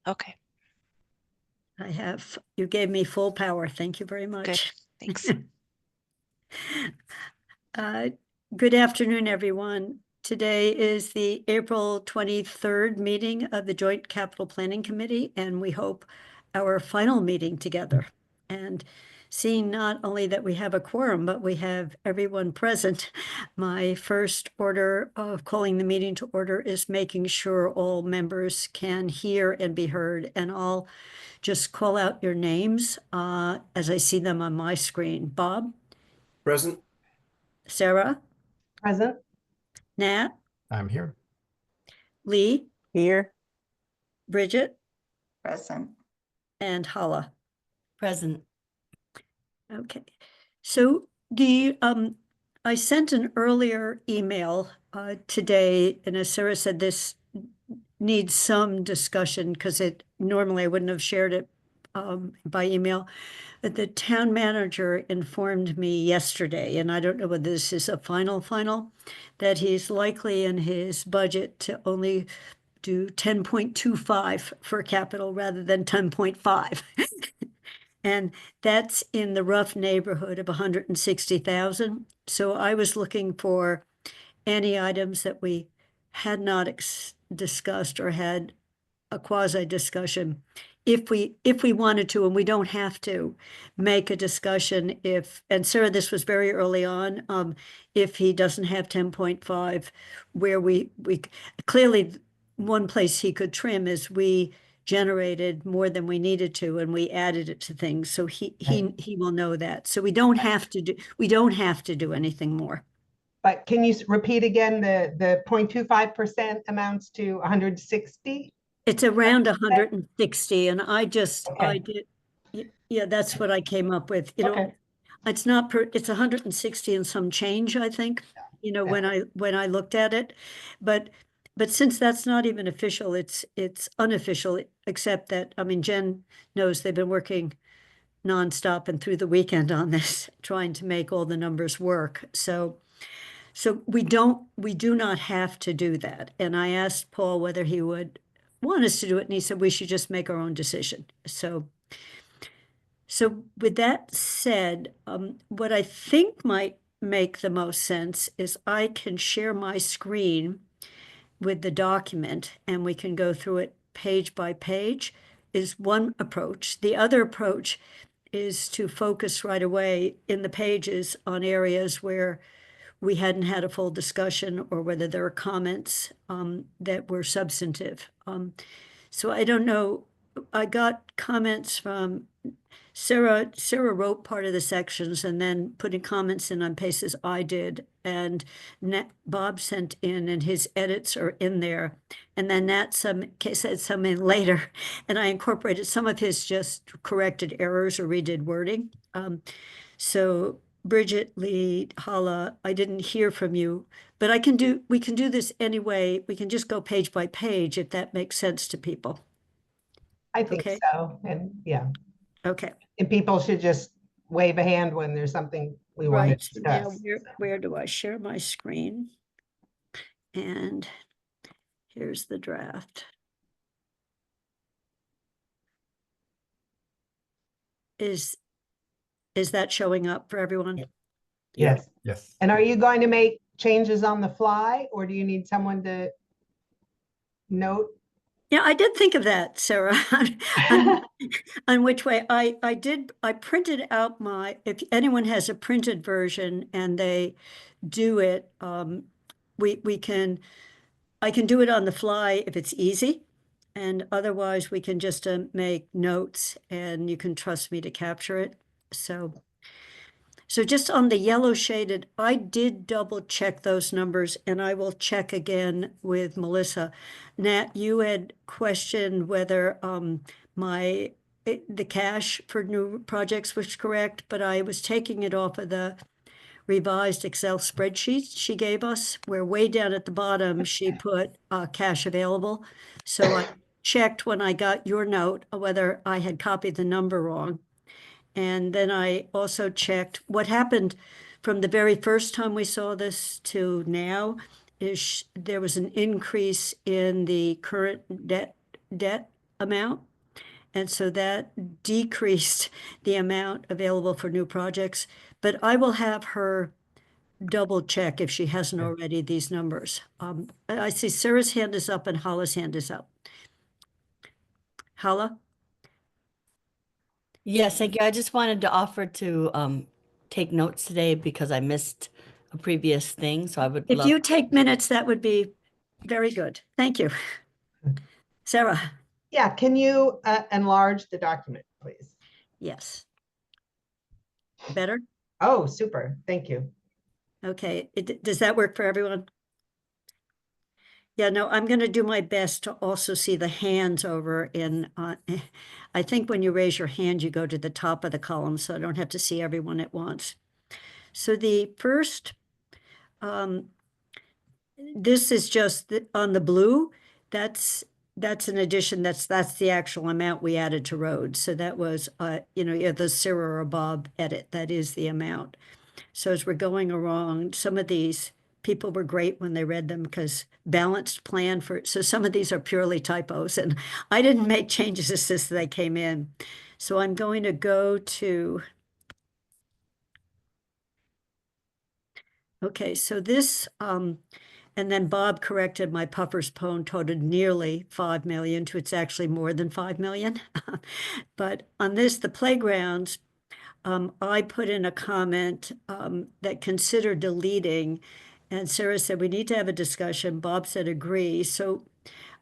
Okay, You gave me full power. Thank you very good. much. Thanks. Good afternoon, everyone. Today is the April 23rd meeting of the Joint Capital Planning Committee, and we hope our final meeting together. And seeing not only that we have a quorum, but we have everyone present, my first order of calling the meeting to order is making sure all members can hear and be heard. And I'll just call out your names as I see them on my screen. Bob? Present. Sarah? Present. Nat? I'm here. Lee? Here. Bridget? Present. And Hala. Present. Okay. So I sent an earlier email today, and as Sarah said, this needs some discussion because normally I wouldn't have shared it by email. But the town manager informed me yesterday, and I don't know whether this is a final, that he's likely in his budget to only do 10.25 for capital rather than 10.5. And that's in the rough neighborhood of 160,000. So I was looking for any items that we had not discussed or had a quasi discussion. If we wanted to, and we don't have to, make a discussion and Sarah, this was very early on, if he doesn't have 10.5, where we clearly one place he could trim is we generated more than we needed to, and we added it to things. So he will know that. So we don't have to do anything more. But can you repeat again, the 0.25% amounts to 160? It's around 160, and I Okay. did, yeah, that's what I came up with. Okay. It's not it's 160 and some change, I think, Yeah. when I looked at it. But since that's not even official, it's unofficial, except that, I mean, Jen knows they've been working nonstop and through the weekend on this, trying to make all the numbers work. So we do not have to do that. And I asked Paul whether he would want us to do it, and he said we should just make our own decision. So with that said, what I think might make the most sense is I can share my screen with the document, and we can go through it page by page, is one approach. The other approach is to focus right away in the pages on areas where we hadn't had a full discussion, or whether there are comments that were substantive. So I don't know, I got comments from Sarah wrote part of the sections and then putting comments in on places I did, and Bob sent in, and his edits are in there. And then Nat said something later, and I incorporated some of his just corrected errors or redid wording. So Bridget, Lee, Hala, I didn't hear from you, but we can do this anyway. We can just go page by page if that makes sense to people. I think Okay. so. And yeah, Okay. and people should just wave a hand when there's something we want Right. to So now discuss. where do I share my screen? And here's the draft. Is that showing up for everyone? Yes. Yes. And are you going to make changes on the fly, or do you need someone to note? Yeah, I did think of that, Sarah, on which way I printed out if anyone has a printed version and they do it, I can do it on the fly if it's easy. And otherwise we can just make notes, and you can trust me to capture it. So just on the yellow shaded, I did double check those numbers, and I will check again with Melissa. Nat, you had questioned whether the cash for new projects was correct, but I was taking it off of the revised Excel spreadsheet she gave us, where way down at the bottom, she put cash available. So I checked when I got your note whether I had copied the number wrong. And then I also checked what happened from the very first time we saw this to now is there was an increase in the current debt amount. And so that decreased the amount available for new projects. But I will have her double check if she hasn't Okay. already these numbers. I see Sarah's hand is up and Hala's hand is up. Hala? Yes, thank you. I just wanted to offer to take notes today because I missed a previous thing, so I would If love. you take minutes, that would be very good. Thank you. Sarah? Yeah, can you enlarge the document, please? Yes. Better? Oh, super. Thank you. Okay. Does that work for everyone? Yeah, no, I'm going to do my best to also see the hands over in, I think when you raise your hand, you go to the top of the column, so I don't have to see everyone at once. So the first, this is just on the blue. That's an addition. That's the actual amount we added to roads. So that was, the Sarah or Bob edit. That is the amount. So as we're going along, some of these people were great when they read them because balanced plan so some of these are purely typos and I didn't make changes as they came in. So I'm going to go to, okay, so this, and then Bob corrected my Puffer's Pone totaled nearly 5 million to it's actually more than 5 million. But on this, the playgrounds, I put in a comment that consider deleting, and Sarah said we need to have a discussion. Bob said agree. So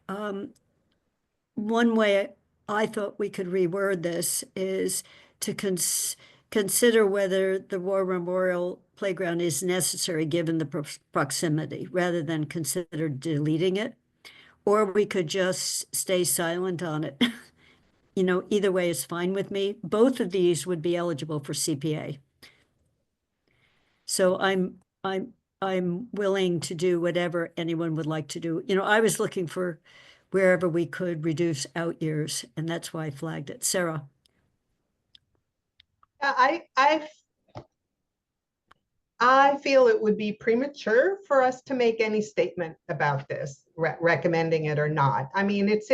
one way I thought we could reword this is to consider whether the War Memorial Playground is necessary given the proximity, rather than consider deleting it. Or we could just stay silent on it. Either way is fine with me. Both of these would be eligible for CPA. So I'm willing to do whatever anyone would like to do. I was looking for wherever we could reduce out years, and that's why I flagged it. Sarah? I feel it would be premature for us to make any statement about this, recommending it or not. I mean, it's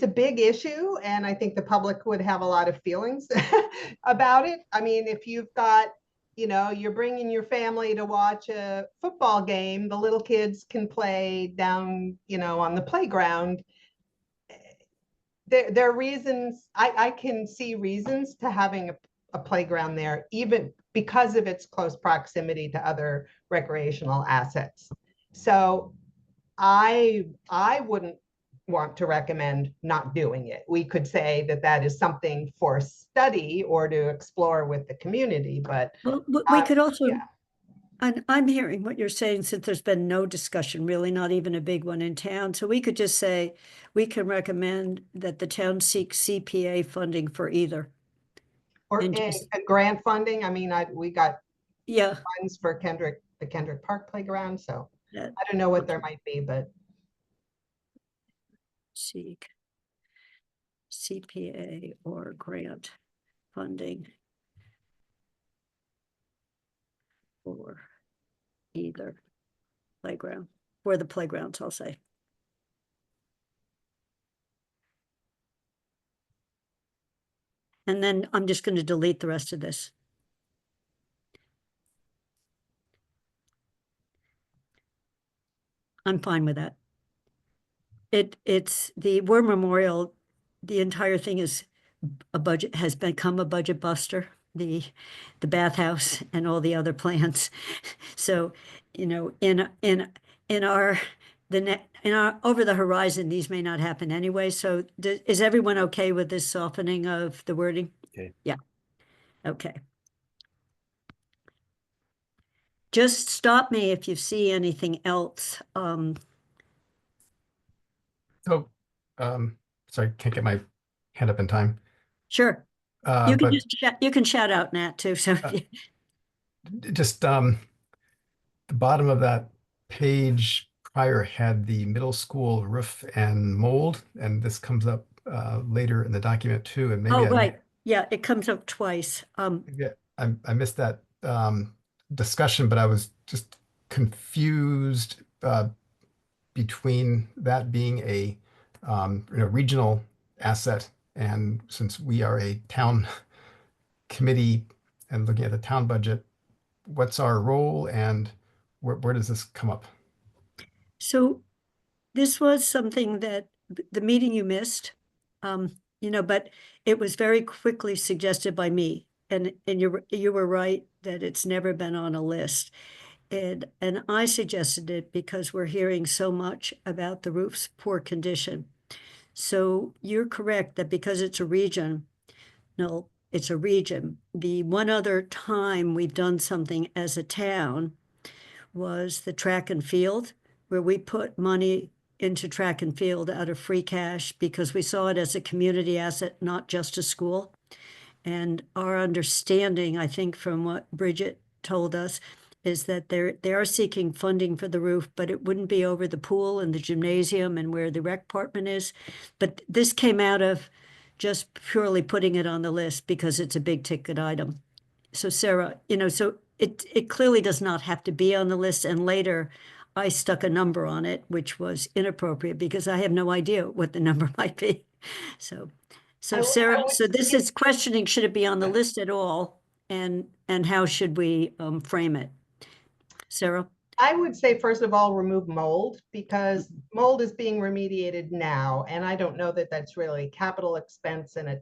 a big issue, and I think the public would have a lot of feelings about it. I mean, if you've got, you're bringing your family to watch a football game, the little kids can play down, on the playground. There are reasons, I can see reasons to having a playground there, even because of its close proximity to other recreational assets. So I wouldn't want to recommend not doing it. We could say that is something for study or to explore with the community, but well, we could also, yeah. and I'm hearing what you're saying, since there's been no discussion, really not even a big one in town. So we could just say, we can recommend that the town seek CPA funding for either. Or And a just- grant funding. I mean, we got Yeah, funds for the Kendrick Park Playground, so that I don't know what there might be, but seek CPA or grant funding for either playground, for the playgrounds, I'll say. And then I'm just going to delete the rest of this. I'm fine with that. It's the War Memorial, the entire thing is has become a budget buster, the bathhouse and all the other plans. So, in our over the horizon, these may not happen anyway. So is everyone okay with this softening of the wording? Okay. Yeah. Okay. Just stop me if you see anything else. So, sorry, can't get my hand up in time. Sure. You can But you can shout out, Nat, too. So just the bottom of that page prior had the middle school roof and mold, and this comes up later in the document too. And maybe oh, right. Yeah, it comes up twice. maybe I missed that discussion, but I was just confused between that being a regional asset. And since we are a town committee and looking at the town budget, what's our role and where does this come up? So this was something that the meeting you missed, but it was very quickly suggested by me. And you were right that it's never been on a list. And I suggested it because we're hearing so much about the roof's poor condition. So you're correct that because it's a region, no, it's a region. The one other time we've done something as a town was the track and field, where we put money into track and field out of free cash because we saw it as a community asset, not just a school. And our understanding, I think, from what Bridget told us, is that they are seeking funding for the roof, but it wouldn't be over the pool and the gymnasium and where the rec department is. But this came out of just purely putting it on the list because it's a big ticket item. So Sarah, so it clearly does not have to be on the list. And later I stuck a number on it, which was inappropriate because I have no idea what the number might be. So Sarah, so this is questioning, should it be on the list at all? And how should we frame it? Sarah? I would say, first of all, remove mold because mold is being remediated now. And I don't know that that's really capital expense. And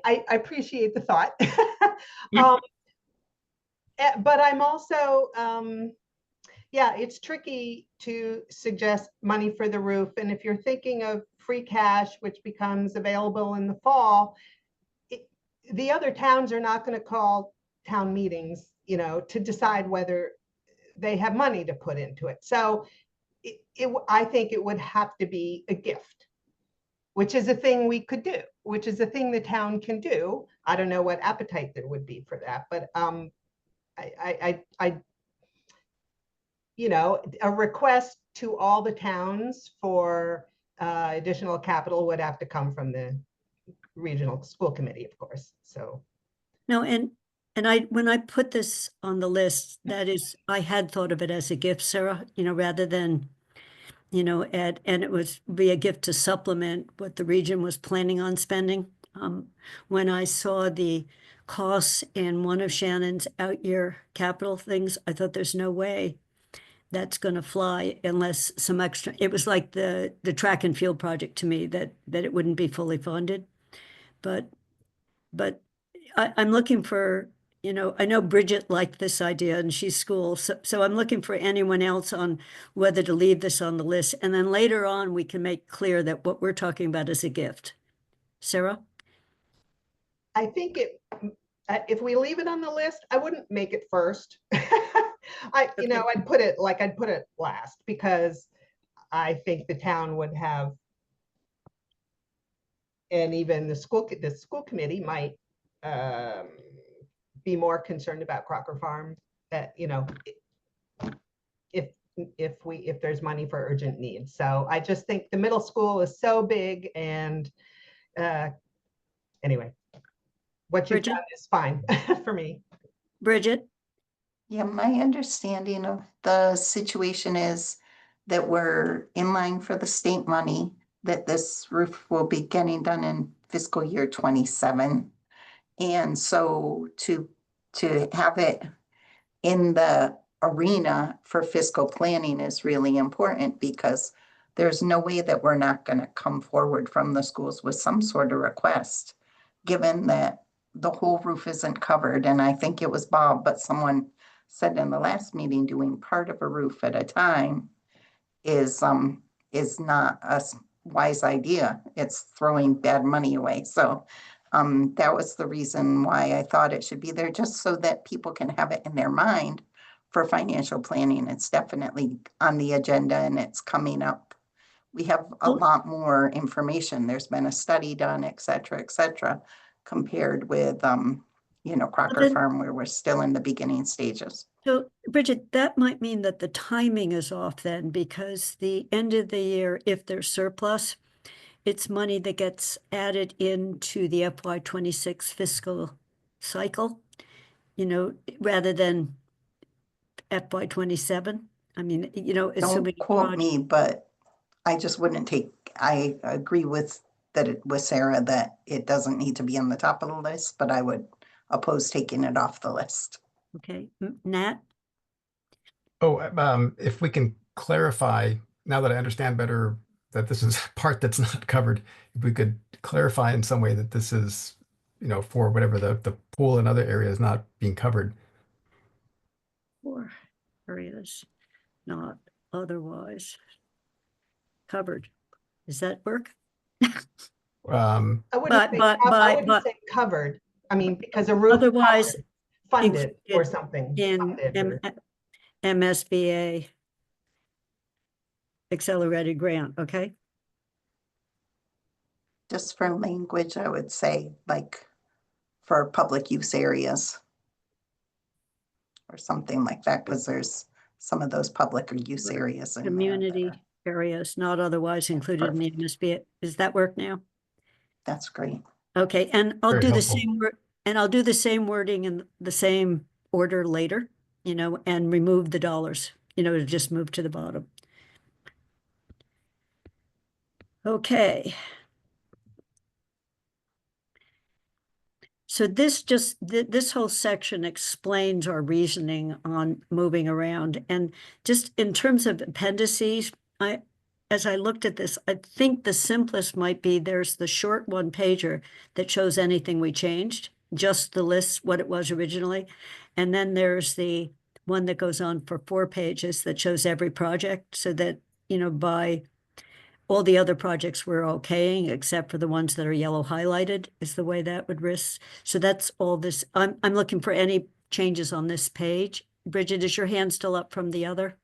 I appreciate the thought. But I'm also, it's tricky to suggest money for the roof. And if you're thinking of free cash, which becomes available in the fall, the other towns are not going to call town meetings, to decide whether they have money to put into it. So I think it would have to be a gift, which is a thing we could do, which is a thing the town can do. I don't know what appetite there would be for that, but a request to all the towns for additional capital would have to come from the regional school committee, of course. So no, and when I put this on the list, that is, I had thought of it as a gift, Sarah, rather than, and it was be a gift to supplement what the region was planning on spending. When I saw the costs in one of Shannon's out year capital things, I thought there's no way that's going to fly unless some extra, it was like the track and field project to me that it wouldn't be fully funded. But I'm looking for, I know Bridget liked this idea and she's school. So I'm looking for anyone else on whether to leave this on the list. And then later on, we can make clear that what we're talking about is a gift. Sarah? I think if we leave it on the list, I wouldn't make it first. I'd put it last because I think the town would have, and even the school committee might be more concerned about Crocker Farm. If there's money for urgent needs. So I just think the middle school is so big, and anyway, what you've done is fine for me. Bridget? Yeah, my understanding of the situation is that we're in line for the state money, that this roof will be getting done in fiscal year 27. And so to have it in the arena for fiscal planning is really important because there's no way that we're not going to come forward from the schools with some sort of request, given that the whole roof isn't covered. And I think it was Bob, but someone said in the last meeting, doing part of a roof at a time is not a wise idea. It's throwing bad money away. So that was the reason why I thought it should be there, just so that people can have it in their mind for financial planning. It's definitely on the agenda and it's coming up. We have a lot more information. There's been a study done, et cetera, compared with, Crocker Farm, where we're still in the beginning stages. So Bridget, that might mean that the timing is off then, because the end of the year, if there's surplus, it's money that gets added into the FY26 fiscal cycle, rather than FY27. I mean, assuming Don't quote me, but I just wouldn't take I agree with with Sarah that it doesn't need to be on the top of the list, but I would oppose taking it off the list. Okay, Nat? Oh, if we can clarify, now that I understand better that this is a part that's not covered, if we could clarify in some way that this is, for whatever the pool and other areas not being covered. Or areas not otherwise covered. Does that work? Um, I wouldn't say, I wouldn't say covered. I mean, because a roof. Otherwise covered, funded or included something. in funded or- MSBA accelerated grant, okay? Just for language, I would say like for public use areas. Or something like that, because there's some of those public use areas in there that Community are- areas not otherwise included in the MSBA. Does that work now? That's great. Okay, and I'll Very do the helpful. same word, and I'll do the same wording in the same order later, and remove the dollars, to just move to the bottom. Okay. So this this whole section explains our reasoning on moving around, and just in terms of appendices, as I looked at this, I think the simplest might be there's the short one pager that shows anything we changed, just the list, what it was originally. And then there's the one that goes on for 4 pages that shows every project so that, by all the other projects we're okaying, except for the ones that are yellow highlighted, is the way that would risk. So that's all this. I'm looking for any changes on this page. Bridget, is your hand still up from the other?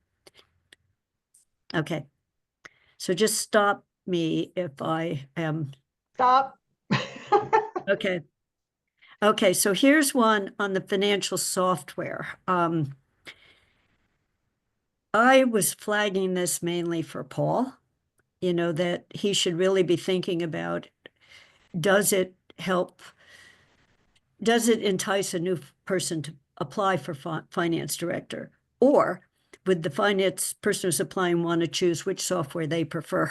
Okay. So just stop me if I am. Stop. Okay. Okay, so here's one on the financial software. I was flagging this mainly for Paul, that he should really be thinking about, does it entice a new person to apply for finance director? Or would the finance person who's applying want to choose which software they prefer?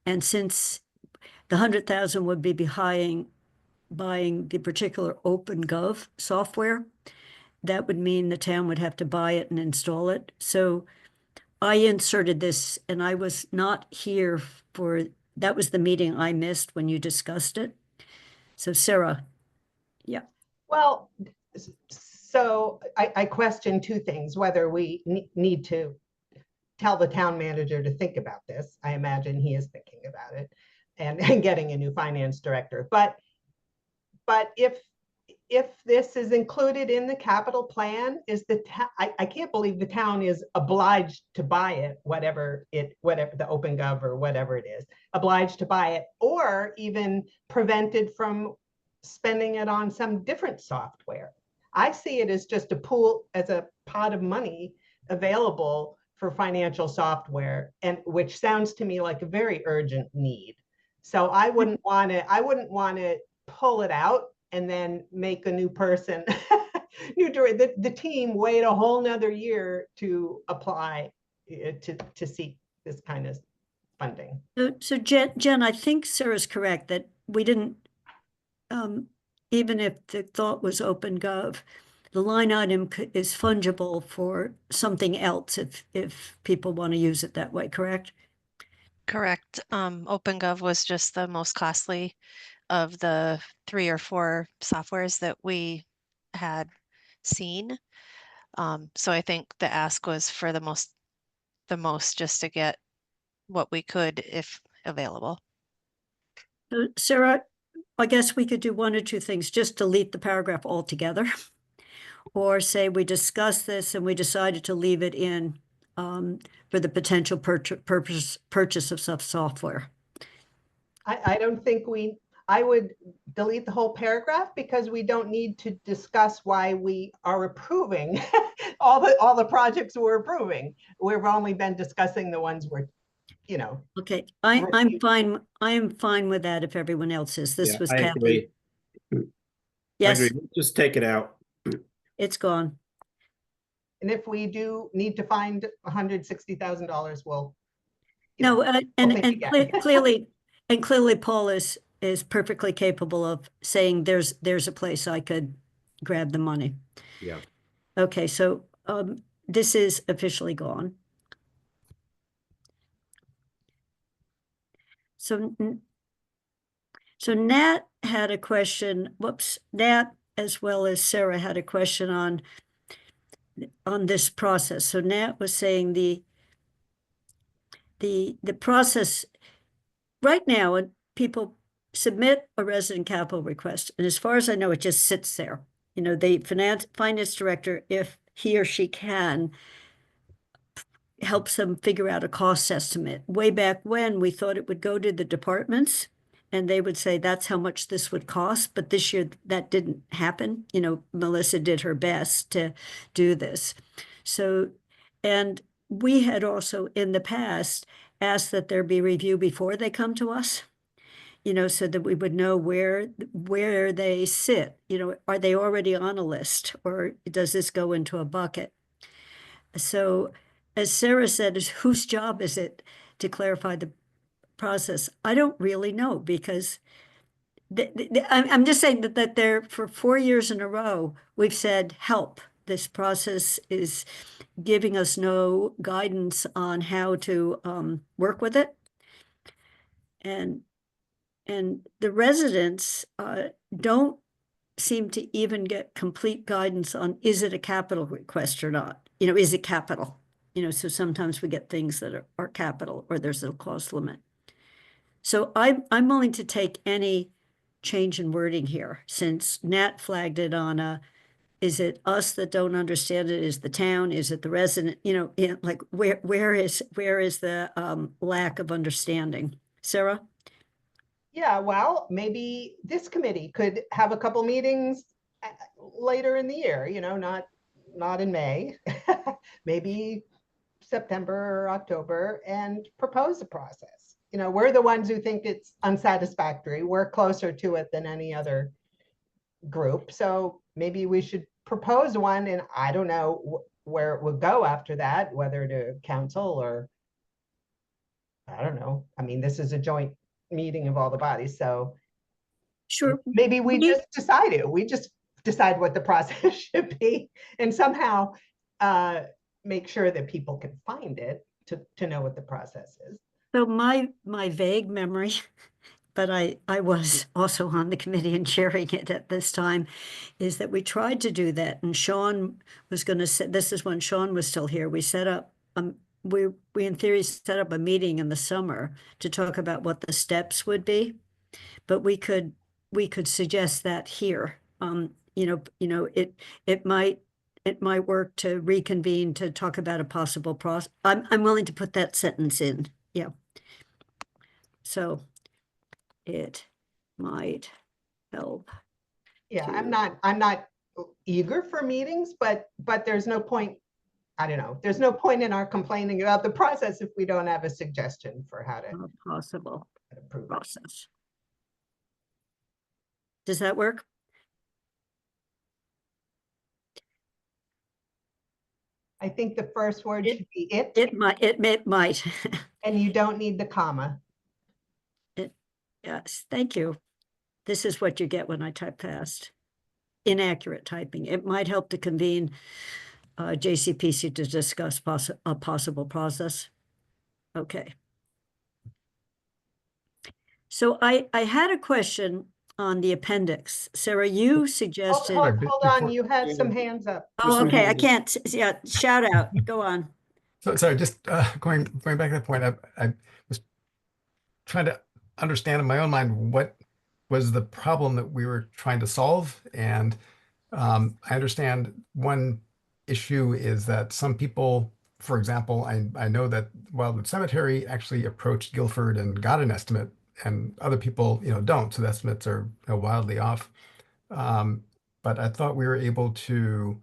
And since the 100,000 would be buying the particular OpenGov software, that would mean the town would have to buy it and install it. So I inserted this, and I was not here that was the meeting I missed when you discussed it. So Sarah, yeah. Well, so I question 2 things, whether we need to tell the town manager to think about this. I imagine he is thinking about it and getting a new finance director. But if this is included in the capital plan, I can't believe the town is obliged to buy it, whatever the OpenGov or whatever it is, obliged to buy it, or even prevented from spending it on some different software. I see it as just a pool, as a pot of money available for financial software, and which sounds to me like a very urgent need. So I wouldn't want to pull it out and then make a new person, the team wait a whole nother year to apply to seek this kind of funding. So Jen, I think Sarah's correct that we didn't, even if the thought was OpenGov, the line item is fungible for something else if people want to use it that way, correct? Correct. OpenGov was just the most costly of the 3 or 4 softwares that we had seen. So I think the ask was for the most just to get what we could if available. Sarah, I guess we could do 1 or 2 things, just delete the paragraph altogether. Or say we discussed this and we decided to leave it in for the potential purchase of software. I don't think I would delete the whole paragraph, because we don't need to discuss why we are approving all the projects we're approving. We've only been discussing the ones we're, Okay, I'm fine. I am fine with that if everyone else is. This Yeah, was I Kathy. agree. Yes, I agree. Just take it out. it's gone. and if we do need to find $160,000, we'll you know, No, and, hoping to get. clearly Paul is perfectly capable of saying there's a place I could grab the money. Yeah. Okay, so, this is officially gone. So, so Nat had a question, Nat as well as Sarah had a question on this process. So Nat was saying the process right now, when people submit a resident capital request, and as far as I know, it just sits there. You know, the finance director, if he or she can, helps them figure out a cost estimate. Way back when, we thought it would go to the departments and they would say, that's how much this would cost. But this year that didn't happen. You know, Melissa did her best to do this. So, and we had also in the past asked that there be review before they come to us, you know, so that we would know where they sit. You know, are they already on a list or does this go into a bucket? So, as Sarah said, is whose job is it to clarify the process? I don't really know because I'm just saying that there for 4 years in a row, we've said, help. This process is giving us no guidance on how to work with it. And the residents don't seem to even get complete guidance on, is it a capital request or not? You know, is it capital? You know, so sometimes we get things that are capital or there's a cost limit. So I'm willing to take any change in wording here, since Nat flagged it on is it us that don't understand it? Is the town? Is it the resident? You know, like where is the lack of understanding? Sarah? Yeah, well, maybe this committee could have a couple meetings later in the year, you know, not in May, maybe September or October, and propose a process. You know, we're the ones who think it's unsatisfactory. We're closer to it than any other group. So maybe we should propose one, and I don't know where it would go after that, whether to council or I don't know. I mean, this is a joint meeting of all the bodies, so Sure. maybe we just decide it. We just decide what the process should be and somehow make sure that people can find it to know what the process is. So my vague memory, but I was also on the committee and chairing it at this time, is that we tried to do that. And Sean was going to say, this is when Sean was still here. We set up, we in theory set up a meeting in the summer to talk about what the steps would be. But we could suggest that here. You know, it might work to reconvene to talk about a possible process. I'm willing to put that sentence in. Yeah. So it might help. Yeah, to- I'm not eager for meetings, but there's no point, I don't know, there's no point in our complaining about the process if we don't have a suggestion for how to A possible approve it. process. Does that work? I think the first word should be it, It might. and you don't need the comma. Yes, thank you. This is what you get when I type fast. Inaccurate typing. It might help to convene JCPC to discuss a possible process. Okay. So I had a question on the appendix. Sarah, you suggested. Hold on, you had some hands up. Oh, okay, I can't, yeah, shout out, go on. So sorry, just going back to that point, I was trying to understand in my own mind what was the problem that we were trying to solve. And I understand one issue is that some people, for example, I know that Wildwood Cemetery actually approached Guilford and got an estimate, and other people, you know, don't. So the estimates are, you know, wildly off. But I thought we were able to,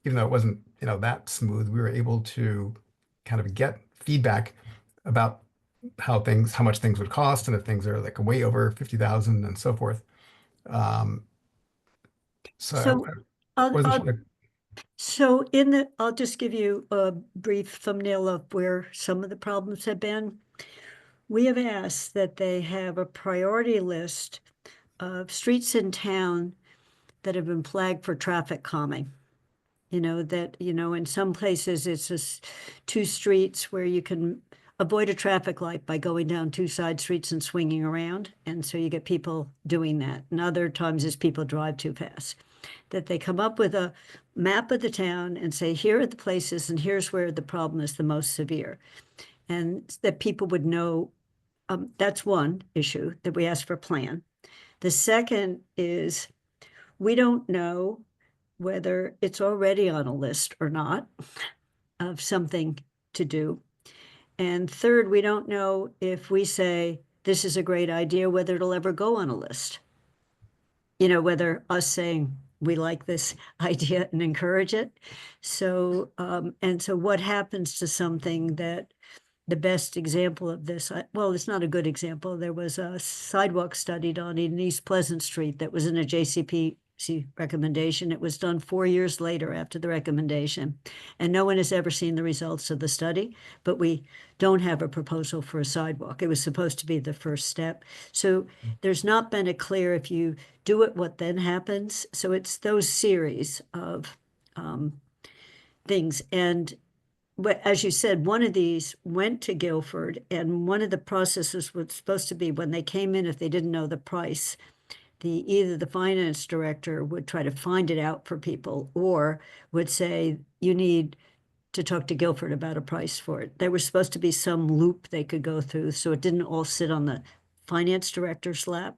even though it wasn't, you know, that smooth, we were able to kind of get feedback about how much things would cost, and if things are like way over 50,000 and so forth. So I wasn't sure. So I'll just give you a brief thumbnail of where some of the problems have been. we have asked that they have a priority list of streets in town that have been flagged for traffic calming. You know, that, you know, in some places it's just two streets where you can avoid a traffic light by going down two side streets and swinging around. And so you get people doing that. And other times it's people drive too fast. That they come up with a map of the town and say, here are the places and here's where the problem is the most severe. And that people would know, that's one issue that we ask for a plan. The second is we don't know whether it's already on a list or not of something to do. And third, we don't know if we say this is a great idea, whether it'll ever go on a list. You know, whether us saying we like this idea and encourage it. So, and so what happens to something that the best example of this, well, it's not a good example. There was a sidewalk studied on in East Pleasant Street that was in a JCPC recommendation. It was done 4 years later after the recommendation. And no one has ever seen the results of the study, but we don't have a proposal for a sidewalk. It was supposed to be the first step. So there's not been a clear, if you do it, what then happens. So it's those series of things. And as you said, one of these went to Guilford, and one of the processes was supposed to be when they came in, if they didn't know the price, either the finance director would try to find it out for people or would say, you need to talk to Guilford about a price for it. There was supposed to be some loop they could go through, so it didn't all sit on the finance director's lap.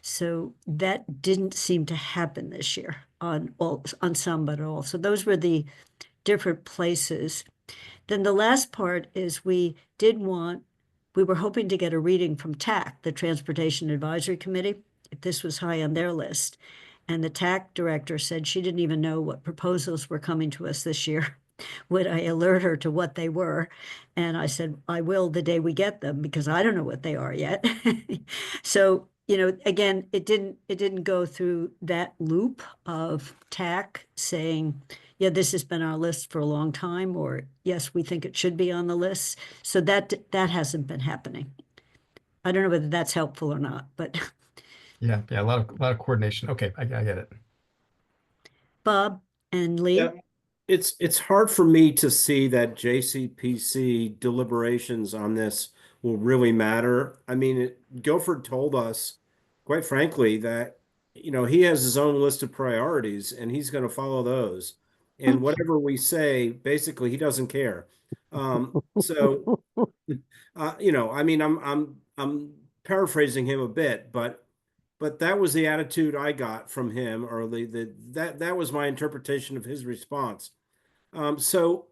So that didn't seem to happen this year on some, but all. So those were the different places. Then the last part is we were hoping to get a reading from TAC, the Transportation Advisory Committee, if this was high on their list. And the TAC director said she didn't even know what proposals were coming to us this year. Would I alert her to what they were? And I said, I will the day we get them, because I don't know what they are yet. So, you know, again, it didn't go through that loop of TAC saying, yeah, this has been our list for a long time, or yes, we think it should be on the list. So that hasn't been happening. I don't know whether that's helpful or not, but Yeah, a lot of coordination. Okay, I get it. Bob and Lee. Yeah, it's hard for me to see that JCPC deliberations on this will really matter. I mean, Guilford told us, quite frankly, that he has his own list of priorities and he's going to follow those. And whatever we say, basically, he doesn't care. So, I mean, I'm paraphrasing him a bit, but that was the attitude I got from him, or that was my interpretation of his response. So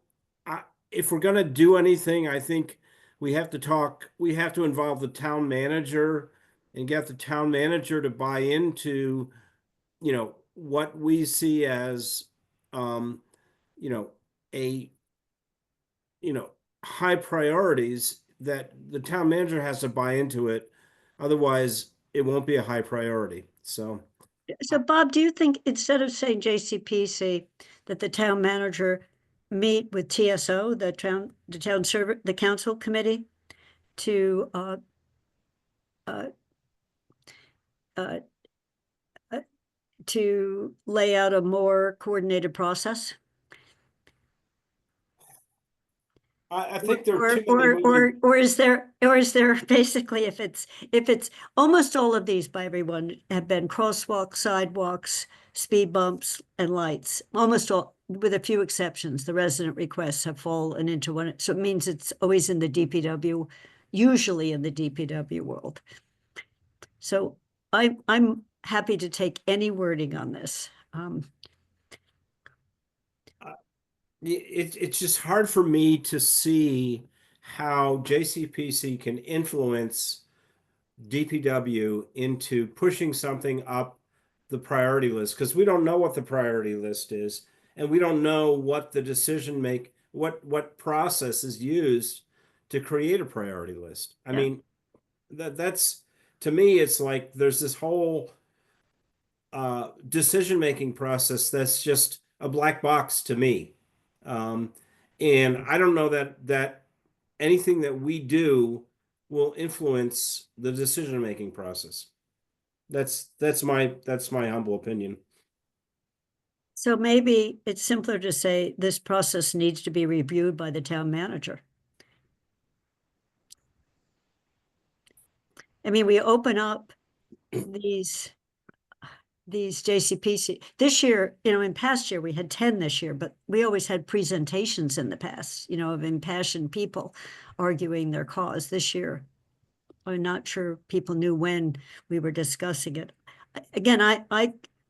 if we're going to do anything, I think we have to involve the town manager and get the town manager to buy into, what we see as, high priorities, that the town manager has to buy into it. Otherwise, it won't be a high priority. So Bob, do you think instead of saying JCPC, that the town manager meet with TSO, the council committee, to lay out a more coordinated process? I think there are too many or is there basically, if it's almost all of these by everyone have been crosswalks, sidewalks, speed bumps, and lights, almost all, with a few exceptions. The resident requests have fallen into one, so it means it's always in the DPW, usually in the DPW world. So I'm happy to take any wording on this. It's just hard for me to see how JCPC can influence DPW into pushing something up the priority list, because we don't know what the priority list is, and we don't know what the what process is used to create a priority list. I mean, that's, to me, it's like there's this whole decision-making process that's just a black box to me. And I don't know that anything that we do will influence the decision-making process. That's my humble opinion. So maybe it's simpler to say this process needs to be reviewed by the town manager. I mean, we open up these JCPC. This year, in past year, we had 10 this year, but we always had presentations in the past, of impassioned people arguing their cause. This year, I'm not sure people knew when we were discussing it. Again,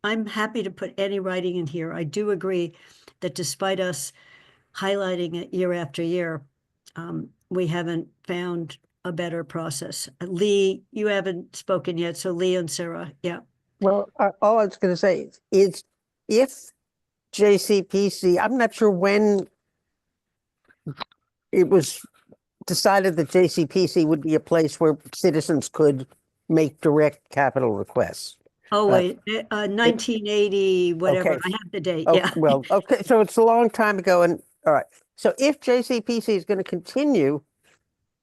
I'm happy to put any writing in here. I do agree that despite us highlighting it year after year, we haven't found a better process. Lee, you haven't spoken yet, so Lee and Sarah, yeah. Well, all I was going to say is if JCPC, I'm not sure when it was decided that JCPC would be a place where citizens could make direct capital requests. Oh, wait, 1980, whatever, okay. I have the date, Oh, yeah. well, okay, so it's a long time ago, and all right. So if JCPC is going to continue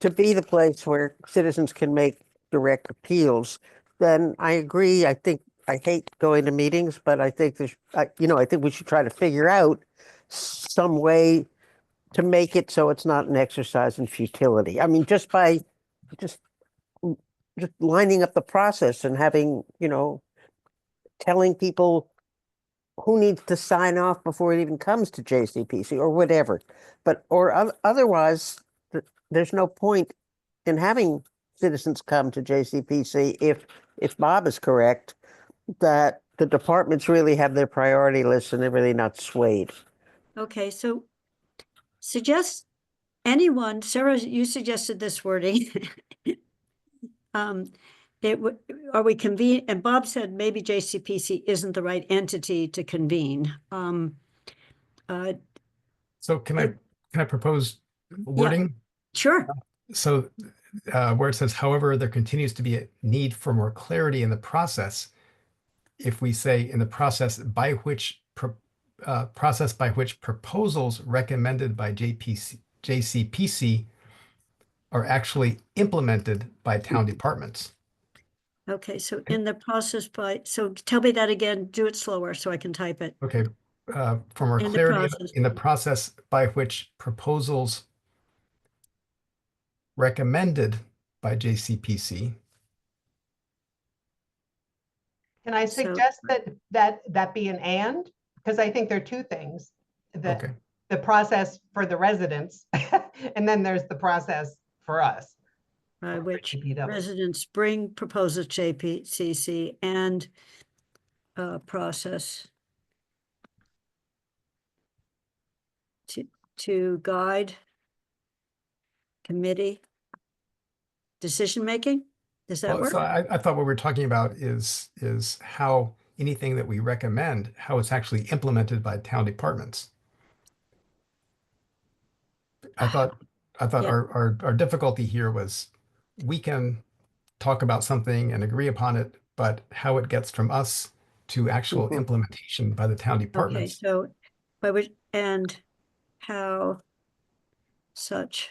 to be the place where citizens can make direct appeals, then I agree. I think I hate going to meetings, but I think there's, I think we should try to figure out some way to make it so it's not an exercise in futility. I mean, just by just lining up the process and having, telling people who needs to sign off before it even comes to JCPC or whatever. But otherwise, there's no point in having citizens come to JCPC if Bob is correct that the departments really have their priority lists and they're really not swayed. Okay, so suggest anyone, Sarah, you suggested this wording. Are we convene, and Bob said maybe JCPC isn't the right entity to convene. So can I propose wording? Sure. So where it says, however, there continues to be a need for more clarity in the process. If we say in the process by which proposals recommended by JCPC are actually implemented by town departments. Okay, so in the process so tell me that again, do it slower so I can type it. Okay, for more In the clarity process. in the process by which proposals recommended by JCPC. Can I So- suggest that be an and? Because I think there are two things. Okay. The process for the residents, and then there's the process for us. By which DPW. residents bring proposals to JCPC and process to guide committee decision-making? Does that Well, work? so I thought what we're talking about is how anything that we recommend, how it's actually implemented by town departments. I thought Yeah. our difficulty here was we can talk about something and agree upon it, but how it gets from us to actual Mhm. implementation by the town Okay, departments. so by which, and how such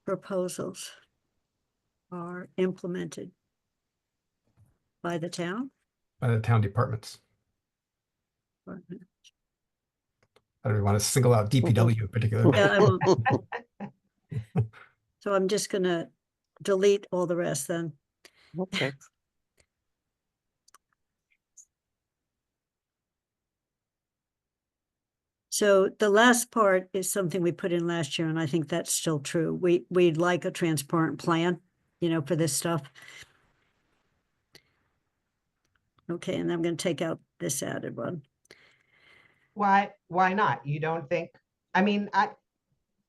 proposals are implemented by the town? By the town departments. Or- I don't want to single out DPW in particular. Yeah, I won't. So I'm just gonna delete all the rest then. Okay. So the last part is something we put in last year, and I think that's still true. We'd like a transparent plan, for this stuff. Okay, and I'm gonna take out this added one. Why not? You don't think, I mean,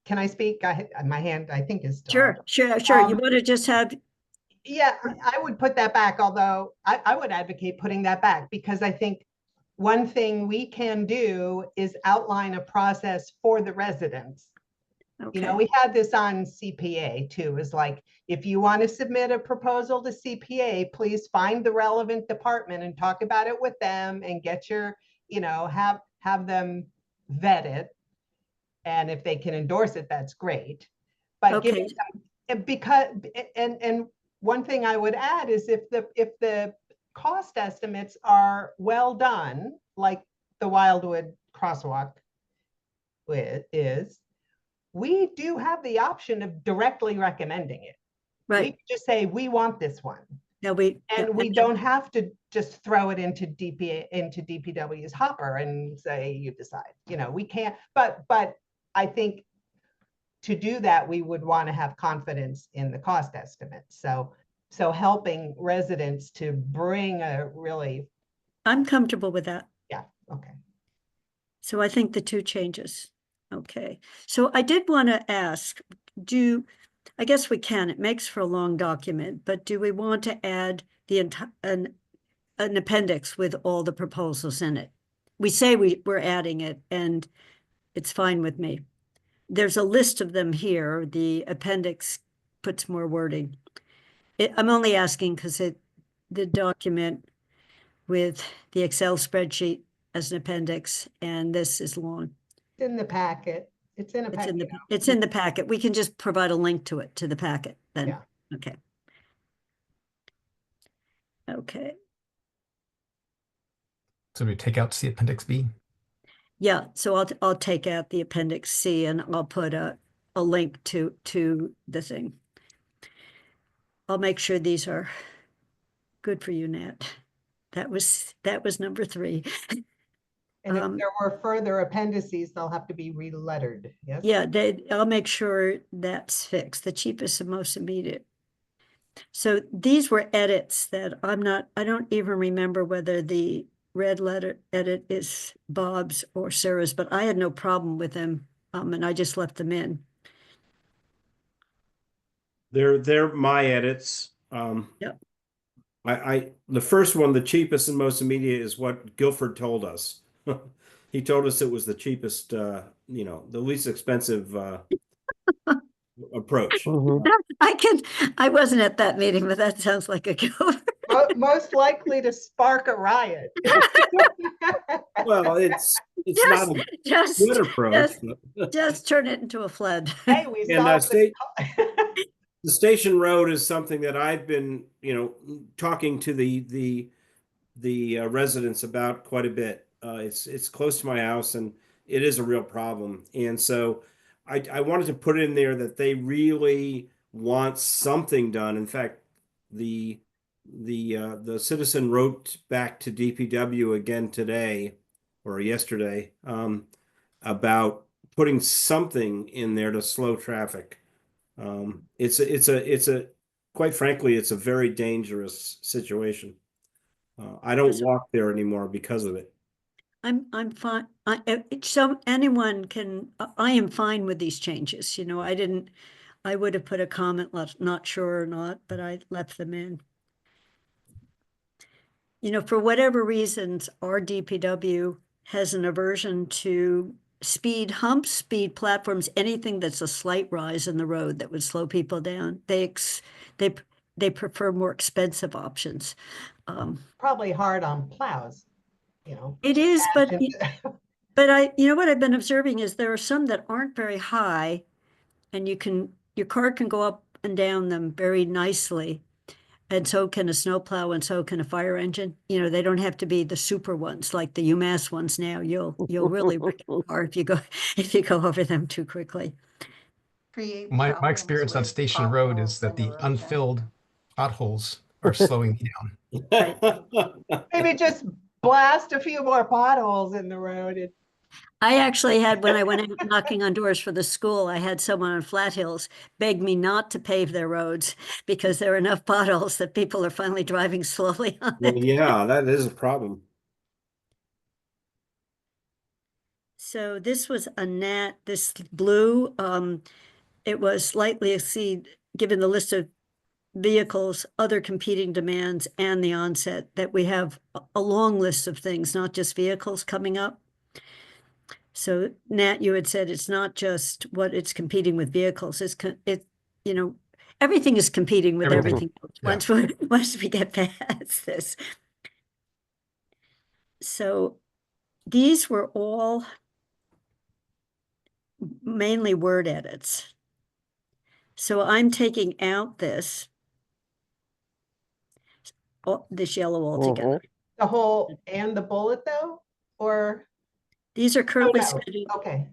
can I speak? My hand, I think is still up. Sure. You want to just have, Yeah, I would put that back, although I would advocate putting that back because I think one thing we can do is outline a process for the residents. okay, We had this on CPA too, is like, if you want to submit a proposal to CPA, please find the relevant department and talk about it with them and get your, have them vet it. And if they can endorse it, that's great. But Okay. because, and one thing I would add is if the cost estimates are well done, like the Wildwood Crosswalk is, we do have the option of directly recommending it. We Right. could just say, we want this one. Now we, And yeah, we don't have to just throw it into DPW's hopper and say, you decide, we can't, but I think to do that, we would want to have confidence in the cost estimate. So helping residents to bring a really, I'm comfortable with that. okay. So I think the two changes. Okay. So I did want to ask, I guess we can, it makes for a long document, but do we want to add the an appendix with all the proposals in it? We say we're adding it and it's fine with me. There's a list of them here. The appendix puts more wording. I'm only asking because the document with the Excel spreadsheet as an appendix, and this is long. It's in the packet. It's in a packet. It's in the packet. We can just provide a link to it, to the packet then. Yeah. Okay. Okay. So we take out C Appendix B. Yeah, so I'll take out the Appendix C and I'll put a link to the thing. I'll make sure these are good for you, Nat. That was number 3. And if there were further appendices, they'll have to be relettered, yes? Yeah, I'll make sure that's fixed, the cheapest and most immediate. So these were edits that I don't even remember whether the red letter edit is Bob's or Sarah's, but I had no problem with them, and I just left them in. They're my edits. Yep. The first one, the cheapest and most immediate, is what Guilford told us. He told us it was the cheapest, the least expensive approach. Mhm. I wasn't at that meeting, but that sounds like a go. Most likely to spark a riot. Well, it's Just- not a Just, good approach. just turn it into a flood. Hey, we And solved the the Station Road is something that I've been, talking to the residents about quite a bit. It's close to my house and it is a real problem. And so I wanted to put in there that they really want something done. In fact, the citizen wrote back to DPW again today or yesterday about putting something in there to slow traffic. It's a quite frankly, it's a very dangerous situation. I don't walk there anymore because of it. I'm fine. So anyone can, I am fine with these changes. I would have put a comment left, not sure or not, but I left them in. For whatever reasons, our DPW has an aversion to speed humps, speed platforms, anything that's a slight rise in the road that would slow people down. They prefer more expensive options. Probably hard on plows, It is, but Imagine- what I've been observing is there are some that aren't very high, and your car can go up and down them very nicely, and so can a snowplow, and so can a fire engine. They don't have to be the super ones like the UMass ones. Now you'll really wreck your car if you go over them too quickly. Create My problems experience on with Station Road is potholes that and the erosion. unfilled potholes are slowing me down. Maybe just blast a few more potholes in the road. I actually had, when I went out knocking on doors for the school, I had someone on Flat Hills beg me not to pave their roads because there are enough potholes that people are finally driving slowly on Well, it. yeah, that is a problem. So this was this blue, it was slightly exceed, given the list of vehicles, other competing demands, and the onset, that we have a long list of things, not just vehicles coming up. So Nat, you had said it's not just what it's competing with vehicles, everything is competing with Everything. else Yeah. once we get past this. So these were all mainly word edits. So I'm taking out this, this yellow altogether. The whole and the bullet though, or, These are oh, currently no, scheduled, okay,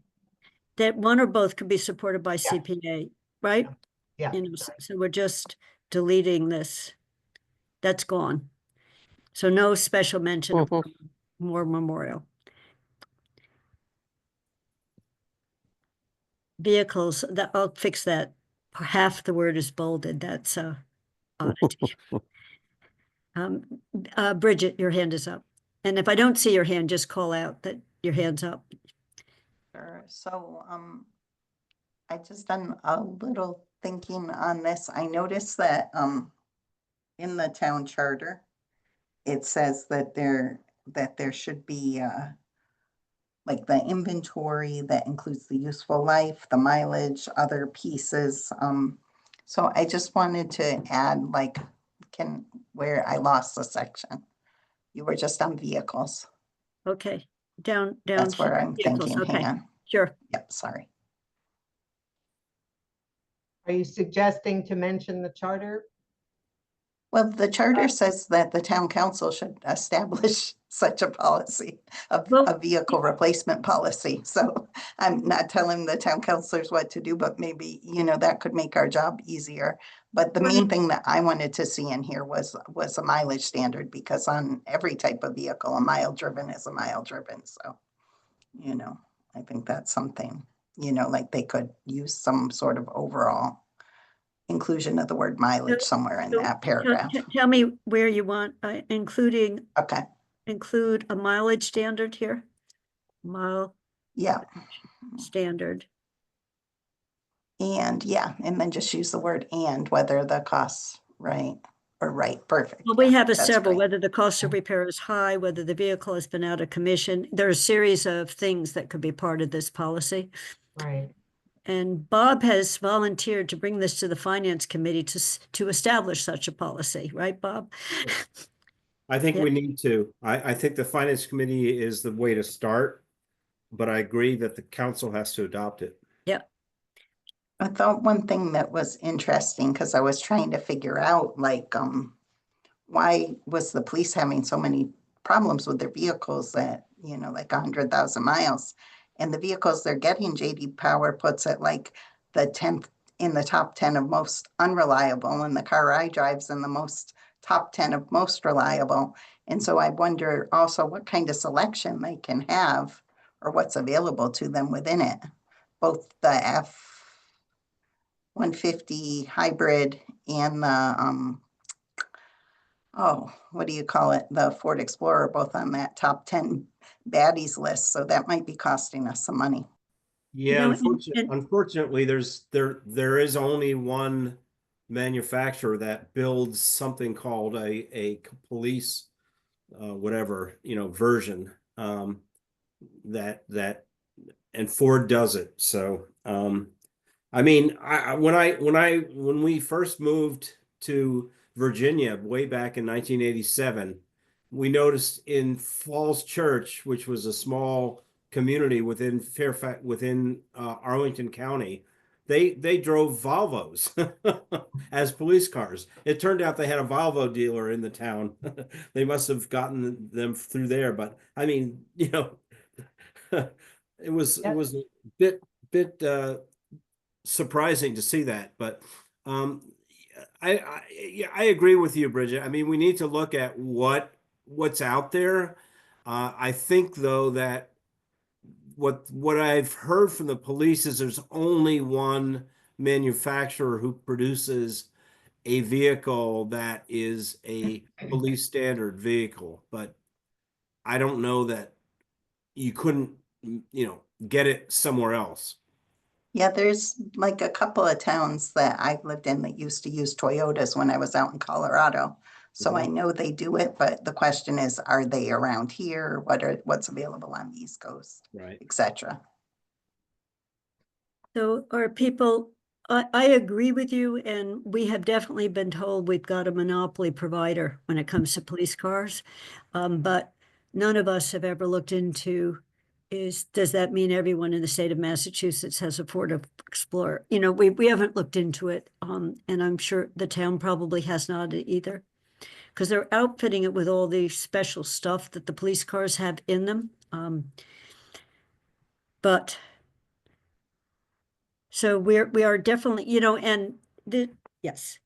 that one or both could be supported by Yeah. CPA, right? yeah. You know, so we're just deleting this. That's gone. So no special mention of War Memorial. Vehicles, that, I'll fix that. Half the word is bolded, that's oddity. Bridget, your hand is up. And if I don't see your hand, just call out that your hand's up. Sure. So, I just done a little thinking on this. I noticed that, in the town charter, it says that there should be, like the inventory that includes the useful life, the mileage, other pieces. So I just wanted to add, like, where I lost the section. You were just on vehicles. Okay, down. That's where here, I'm vehicles, thinking. okay, Hang on. sure. Yep, sorry. Are you suggesting to mention the charter? Well, the charter says that the town council should establish such a policy, Well- a vehicle replacement policy. So I'm not telling the town councilors what to do, but maybe, that could make our job easier. But the main thing that I wanted to see in here was a mileage standard, because on every type of vehicle, a mile driven is a mile driven. So, I think that's something, like they could use some sort of overall inclusion of the word mileage somewhere in So that paragraph. Tell me where you want, include Okay, a mileage standard here? Mile yeah, standard. and then just use the word and, whether the costs, right, perfect. Well, we Yeah, have that's several, great. whether the cost of repair is high, whether the vehicle has been out of commission. There are a series of things that could be part of this policy. Right. And Bob has volunteered to bring this to the finance committee to establish such a policy, right, Bob? I think Yeah. we need to. I think the finance committee is the way to start, but I agree that the council has to adopt it. Yeah, I thought one thing that was interesting, because I was trying to figure out, like, why was the police having so many problems with their vehicles that, like 100,000 miles? And the vehicles they're getting, JD Power puts it like the 10th in the top 10 of most unreliable, and the car I drive's in the top 10 of most reliable. And so I wonder also what kind of selection they can have, or what's available to them within it. Both the F-150 hybrid and the, what do you call it? The Ford Explorer, both on that top 10 baddies list. So that might be costing us some money. Yeah, You know, and- unfortunately, there is only one manufacturer that builds something called a police whatever, version that and Ford does it. So I mean, when we first moved to Virginia way back in 1987, we noticed in Falls Church, which was a small community within Fairfax, within Arlington County, they drove Volvos as police cars. It turned out they had a Volvo dealer in the town. They must have gotten them through there, but I mean, it was a bit surprising to see that, but I agree with you, Bridget. I mean, we need to look at what's out there. I think though that what I've heard from the police is there's only one manufacturer who produces a vehicle that is a police standard vehicle, but I don't know that you couldn't, get it somewhere else. Yeah, there's like a couple of towns that I've lived in that used to use Toyotas when I was out in Colorado. So I know they do it, but the question is, are they around here? What's available on the East Coast, Right. etc. So are people, I agree with you, and we have definitely been told we've got a monopoly provider when it comes to police cars. But none of us have ever looked into is, does that mean everyone in the state of Massachusetts has a Ford Explorer? You know, we haven't looked into it, and I'm sure the town probably has not either. Because they're outfitting it with all the special stuff that the police cars have in them. But so we are definitely, you know, and yes.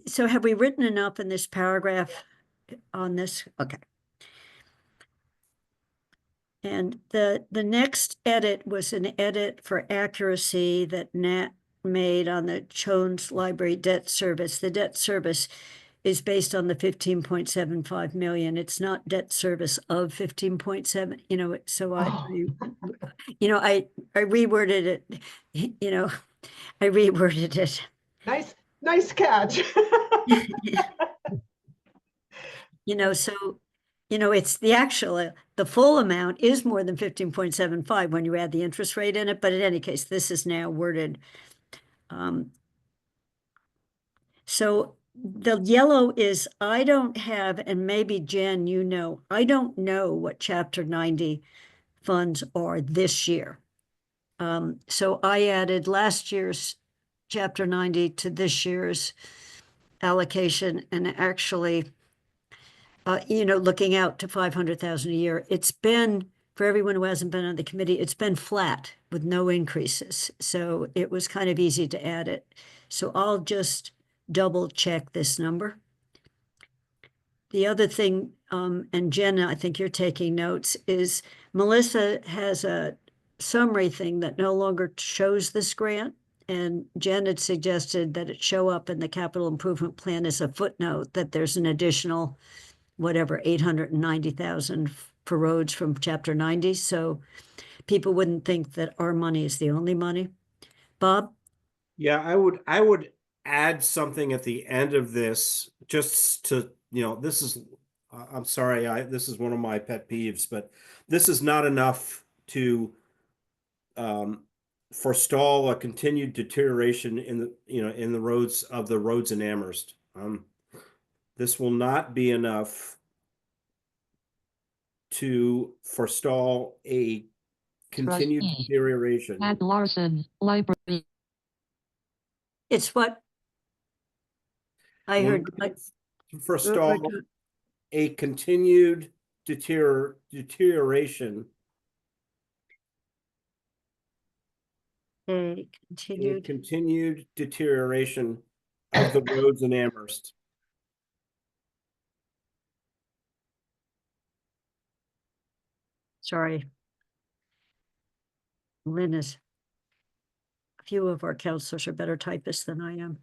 So have we written enough in this paragraph on this? Okay. And the next edit was an edit for accuracy that Nat made on the Jones Library debt service. The debt service is based on the 15.75 million. It's not debt service of 15.7, you know, so Oh. you know, I reworded it, you know, I reworded it. Nice catch. You know, so, you know, it's the actual, the full amount is more than 15.75 when you add the interest rate in it, but in any case, this is now worded. So the yellow is, I don't have, and maybe Jen, you know, I don't know what Chapter 90 funds are this year. So I added last year's Chapter 90 to this year's allocation, and actually, you know, looking out to 500,000 a year, it's been, for everyone who hasn't been on the committee, it's been flat with no increases. So it was kind of easy to add it. So I'll just double check this number. The other thing, and Jen, I think you're taking notes, is Melissa has a summary thing that no longer shows this grant. And Jen had suggested that it show up in the capital improvement plan as a footnote, that there's an additional, whatever, 890,000 for roads from Chapter 90. So people wouldn't think that our money is the only money. Bob? Yeah, I would add something at the end of this just to, you know, this is, I'm sorry, this is one of my pet peeves, but this is not enough to forestall a continued deterioration in the, you know, in the roads in Amherst. This will not be enough to forestall a continued Trustee deterioration. Pat Larson, Library. It's what I Will heard. not forestall a continued deterioration. A A continued. continued deterioration of the roads in Amherst. Sorry. Lynn is, a few of our counselors are better typists than I am.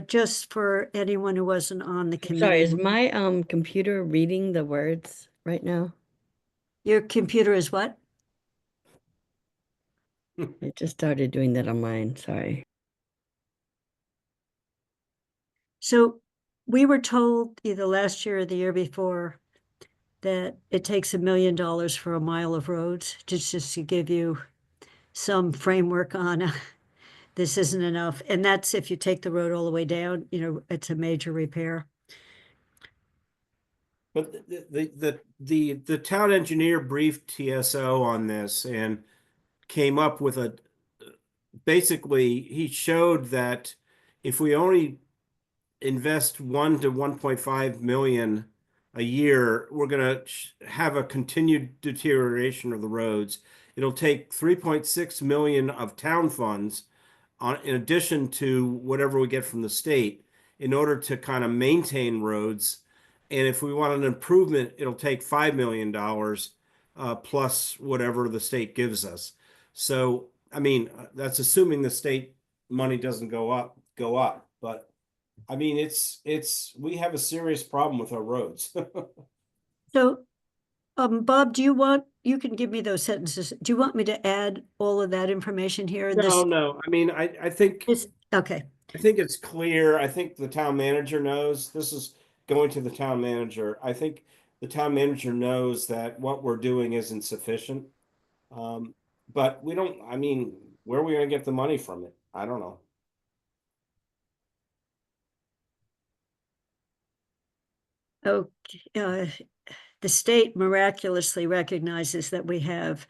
Just for anyone who wasn't on the committee. Sorry, is my computer reading the words right now? Your computer is what? It just started doing that on mine, sorry. So we were told either last year or the year before that it takes $1 million for a mile of roads, just to give you some framework on this isn't enough. And that's if you take the road all the way down, you know, it's a major repair. But the town engineer briefed TSO on this and came up with a, basically, he showed that if we only invest 1 to 1.5 million a year, we're going to have a continued deterioration of the roads. It'll take 3.6 million of town funds in addition to whatever we get from the state in order to kind of maintain roads. And if we want an improvement, it'll take $5 million plus whatever the state gives us. So, I mean, that's assuming the state money doesn't go up, but I mean, we have a serious problem with our roads. So, Bob, you can give me those sentences. Do you want me to add all of that information here? No. I mean, I think okay. I think it's clear. I think the town manager knows this is going to the town manager. I think the town manager knows that what we're doing isn't sufficient. But we don't, I mean, where are we going to get the money from it? I don't know. Okay. the state miraculously recognizes that we have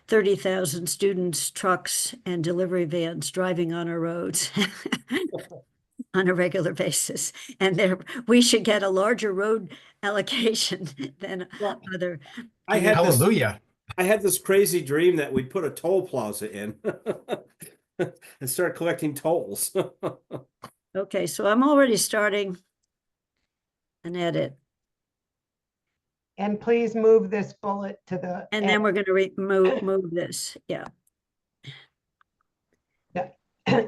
30,000 students, trucks, and delivery vans driving on our roads on a regular basis. And we should get a larger road allocation than Well, other. I had this, Hallelujah. I had this crazy dream that we'd put a toll plaza in and start collecting tolls. Okay, so I'm already starting an edit. And please move this bullet to the. And then we're going to move this. Yeah.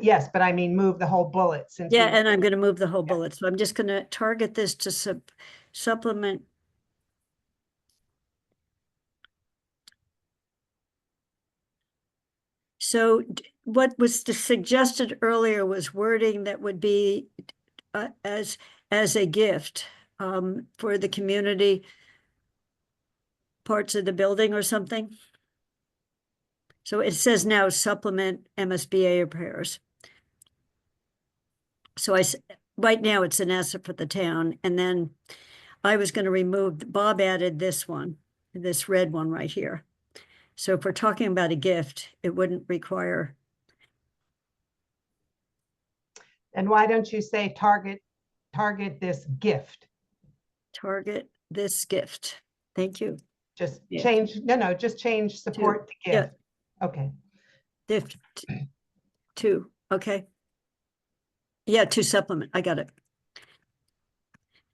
Yes, but I mean, move the whole bullet since. Yeah, we- and I'm going to move the whole Yeah. bullet. So I'm just going to target this to supplement. So what was suggested earlier was wording that would be as a gift for the community parts of the building or something. So it says now supplement MSBA repairs. So right now it's an asset for the town. And then I was going to remove, Bob added this one, this red one right here. So if we're talking about a gift, it wouldn't require. And why don't you say target this gift? Target this gift. Thank you. Just Yeah. change, no, just change support to yeah. gift. Okay. Gift two, okay. Yeah, to supplement, I got it.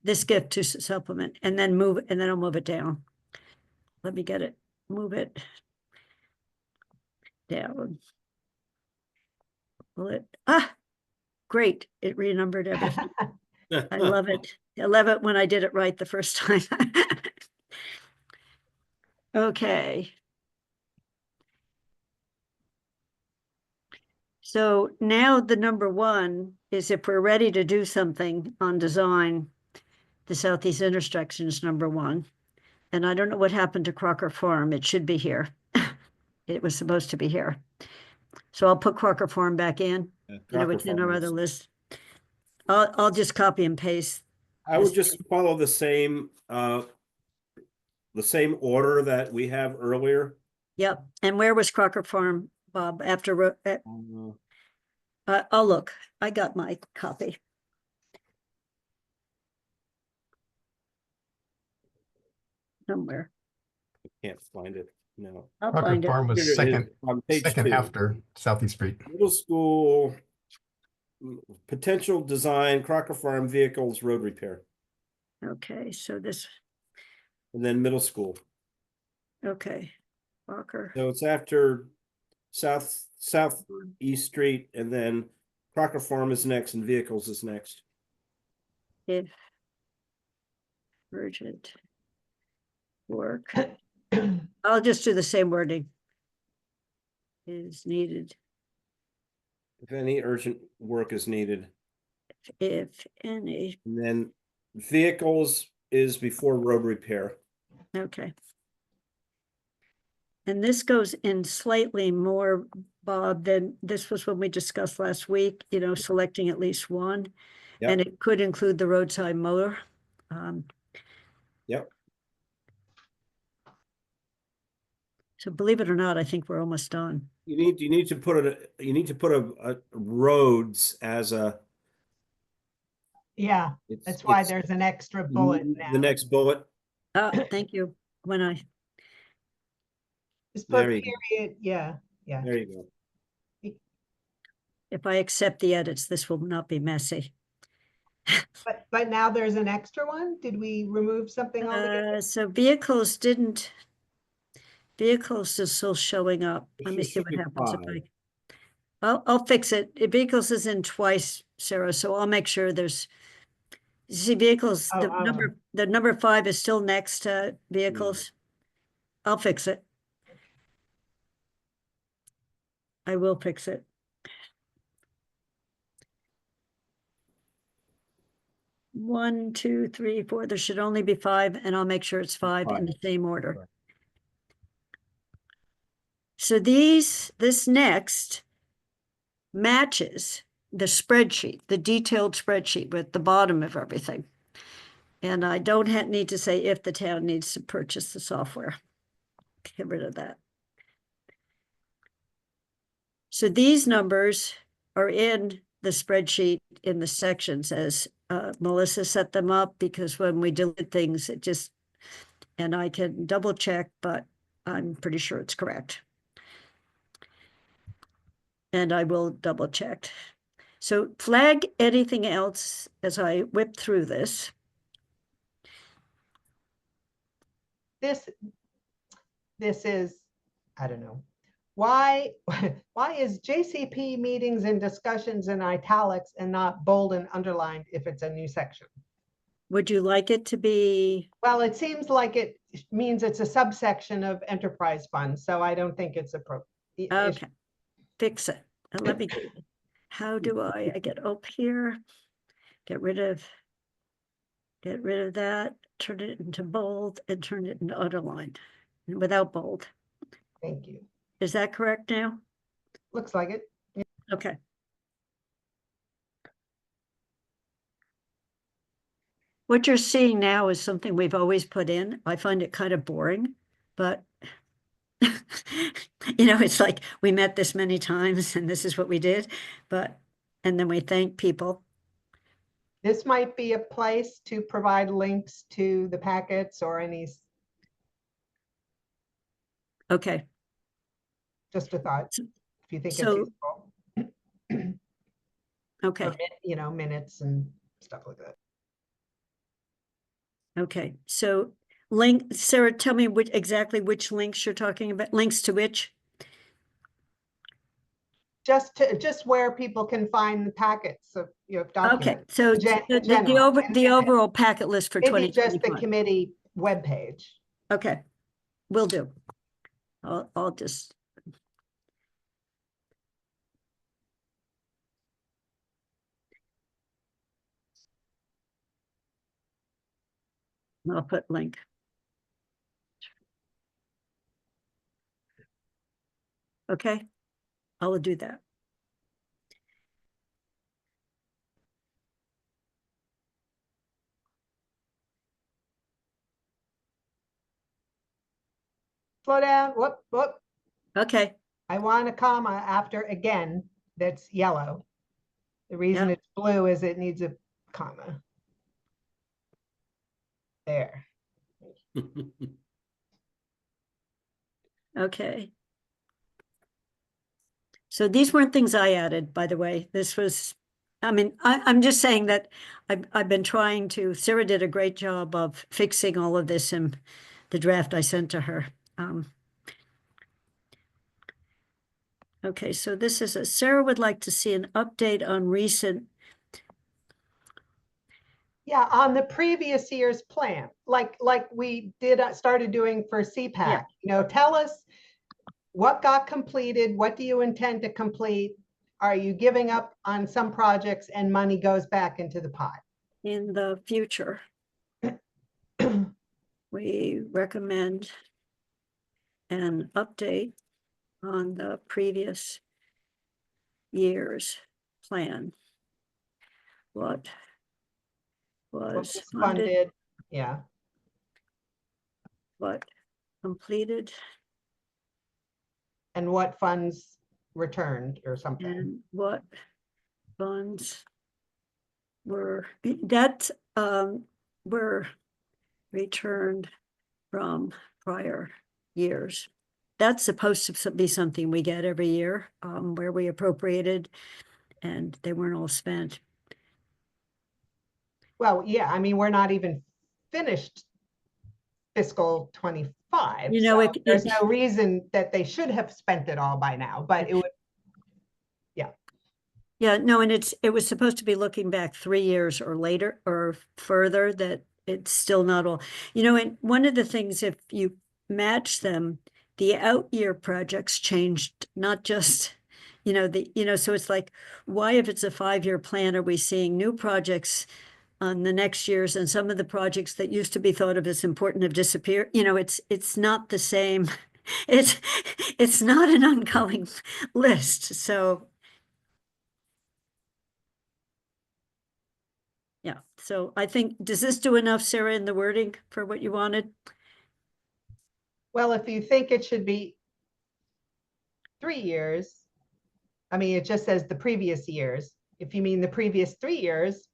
This gift to supplement, and then I'll move it down. Let me get it, move it down. Great, it renumbered everything. I love it. I love it when I did it right the first time. Okay. So now the number one is if we're ready to do something on design, the southeast intersection is number one. And I don't know what happened to Crocker Farm. It should be here. It was supposed to be here. So I'll put Crocker Farm back in. It's in our other list. I'll just copy and paste. I would just follow the same order that we have earlier. Yep. And where was Crocker Farm, Bob? After I'll look. I got my copy. Somewhere. Can't find it. No. I'll Crocker find it. Farm Here was it is, second on page 2. after Southeast Street. Middle school, potential design, Crocker Farm vehicles, road repair, Okay, so this, and then middle school. okay. Crocker. So it's after Southeast Street, and then Crocker Farm is next, and vehicles is next. If urgent work, I'll just do the same wording. Is needed, If any urgent work is needed, if any, and then vehicles is before road repair. okay. And this goes in slightly more, Bob, than this was when we discussed last week, selecting at least one. Yep. And it could include the roadside mower. Yep. So believe it or not, I think we're almost done. You need to put a roads as a. Yeah, it's- that's why it's there's an extra bullet now. The next bullet. Thank you. When I, Just put There you go. period, yeah. There you go. if I accept the edits, this will not be messy. But now there's an extra one? Did we remove something altogether? So vehicles is still showing up. It Let me should see what be happens if 5. I'll fix it. Vehicles is in twice, Sarah, so I'll make sure there's, you see vehicles, the number 5 is still next to vehicles. I'll fix it. I will fix it. One, two, three, four. There should only be 5, and I'll make sure it's 5 in the same order. Right. So this next matches the spreadsheet, the detailed spreadsheet with the bottom of everything. And I don't need to say if the town needs to purchase the software. Get rid of that. So these numbers are in the spreadsheet in the sections as Melissa set them up, because when we delete things, it just, and I can double check, but I'm pretty sure it's correct. And I will double check. So flag anything else as I whip through this. This is, I don't know. Why is JCP meetings and discussions in italics and not bold and underlined if it's a new section? Would you like it to be, Well, it seems like it means it's a subsection of enterprise funds, so I don't think it's appropriate. okay, fix it. And let me do it. How do I get up here? Get rid of that, turn it into bold and turn it into underline without bold. Thank you. Is that correct now? Looks like it. Okay. What you're seeing now is something we've always put in. I find it kind of boring, but you know, it's like we met this many times and this is what we did, and then we thank people. This might be a place to provide links to the packets or any, Okay. just a thought, if you think it's So- useful. Okay. Or, you know, minutes and stuff like that. Okay. So Sarah, tell me exactly which links you're talking about. Links to which? Just where people can find the packets of, you know, documents. Okay. So the overall packet list for Maybe just the 2021. committee webpage. Okay. Will do. I'll just. I'll put link. Okay, I will do that. Slow down, whoop. Okay, I want a comma after again that's yellow. The reason it's blue is it needs a comma. There. okay. So these weren't things I added, by the way. This was, I mean, I'm just saying that I've been trying to, Sarah did a great job of fixing all of this in the draft I sent to her. Okay, so this is Sarah would like to see an update on recent. Yeah, on the previous year's plan, like we did, started doing for CPAC, Yeah. you know, tell us what got completed, what do you intend to complete? Are you giving up on some projects and money goes back into the pot? In the future, we recommend an update on the previous year's plan. What What was was funded, funded? Yeah, what completed, and what funds returned or something. and what funds were were returned from prior years. That's supposed to be something we get every year, where we appropriated and they weren't all spent. Well, yeah, I mean, we're not even finished fiscal 25. You know, so there's no reason that they should have spent it all by now, but it would. Yeah, no, and it was supposed to be looking back 3 years or later or further, that it's still not all, you know, and one of the things, if you match them, the out year projects changed, not just, you know, so it's like, why, if it's a 5-year plan, are we seeing new projects on the next years, and some of the projects that used to be thought of as important have disappeared? You know, it's not the same. It's not an ongoing list, so. Yeah, So I think, does this do enough, Sarah, in the wording for what you wanted? Well, if you think it should be 3 years, I mean, it just says the previous years. If you mean the previous 3 years,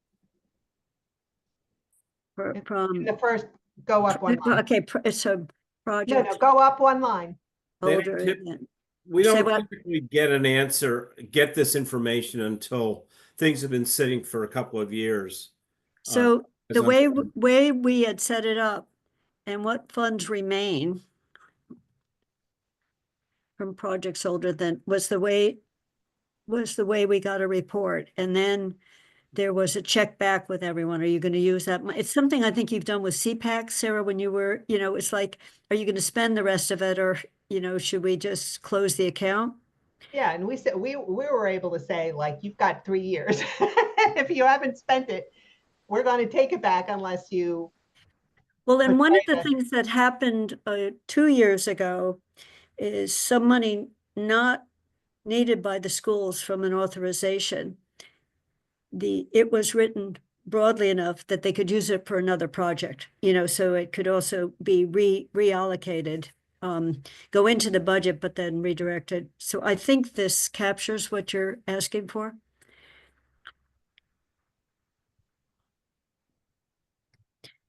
From, the first, go up one line. okay, so No, project go up one line. They don't older tip- than, We Say don't what? typically get an answer, get this information until things have been sitting for a couple of years. so as the I'm- way we had set it up and what funds remain from projects older than, was the way we got a report. And then there was a check back with everyone. Are you going to use that? It's something I think you've done with CPAC, Sarah, when you were, it's like, are you going to spend the rest of it, or, should we just close the account? Yeah, and we said, we were able to say, like, you've got 3 years. If you haven't spent it, we're going to take it back unless you, Well, and one of the Okay. things that happened 2 years ago is some money not needed by the schools from an authorization. It was written broadly enough that they could use it for another project, so it could also be reallocated, go into the budget, but then redirected. So I think this captures what you're asking for.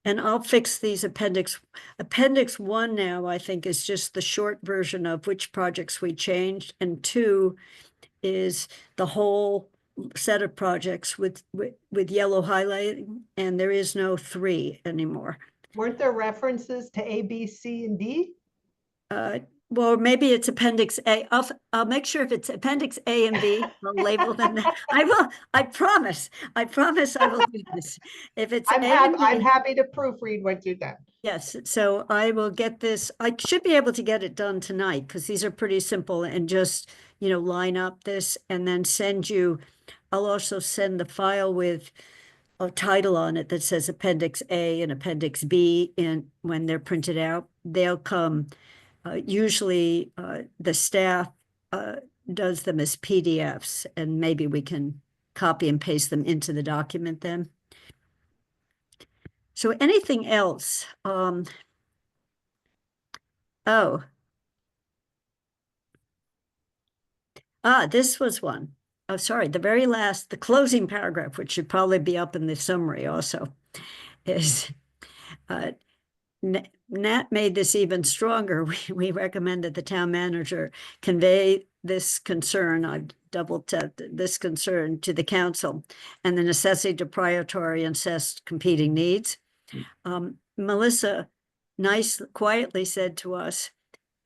And I'll fix these appendix 1 now, I think, is just the short version of which projects we changed, and 2 is the whole set of projects with yellow highlighting, and there is no 3 anymore. weren't there references to A, B, C, and D? Well, maybe it's appendix A. I'll make sure if it's appendix A and B, I'll label them. I will, I promise I will do this. If it's I'm A and I'm B, happy to proofread what you've done. yes, so I will get this, I should be able to get it done tonight, because these are pretty simple, and just, line up this and then send you. I'll also send the file with a title on it that says Appendix A and Appendix B, and when they're printed out, they'll come. Usually the staff does them as PDFs, and maybe we can copy and paste them into the document then. So anything else? This was one. Oh, sorry, the very last, the closing paragraph, which should probably be up in the summary also, is Nat made this even stronger. We recommend that the town manager convey this concern, I've double checked this concern, to the council, and the necessity to prioritize and assess competing needs. Melissa quietly said to us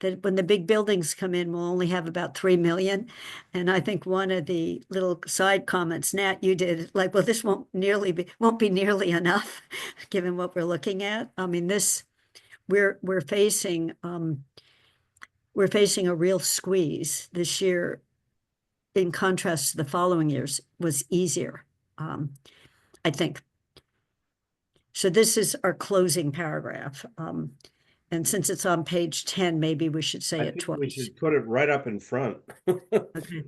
that when the big buildings come in, we'll only have about 3 million. And I think one of the little side comments, Nat, you did, like, well, this won't be nearly enough, given what we're looking at. I mean, we're facing a real squeeze this year. In contrast to the following years, was easier, I think. So this is our closing paragraph. And since it's on page 10, maybe we should say I it think twice. we should put it right up in front. Okay.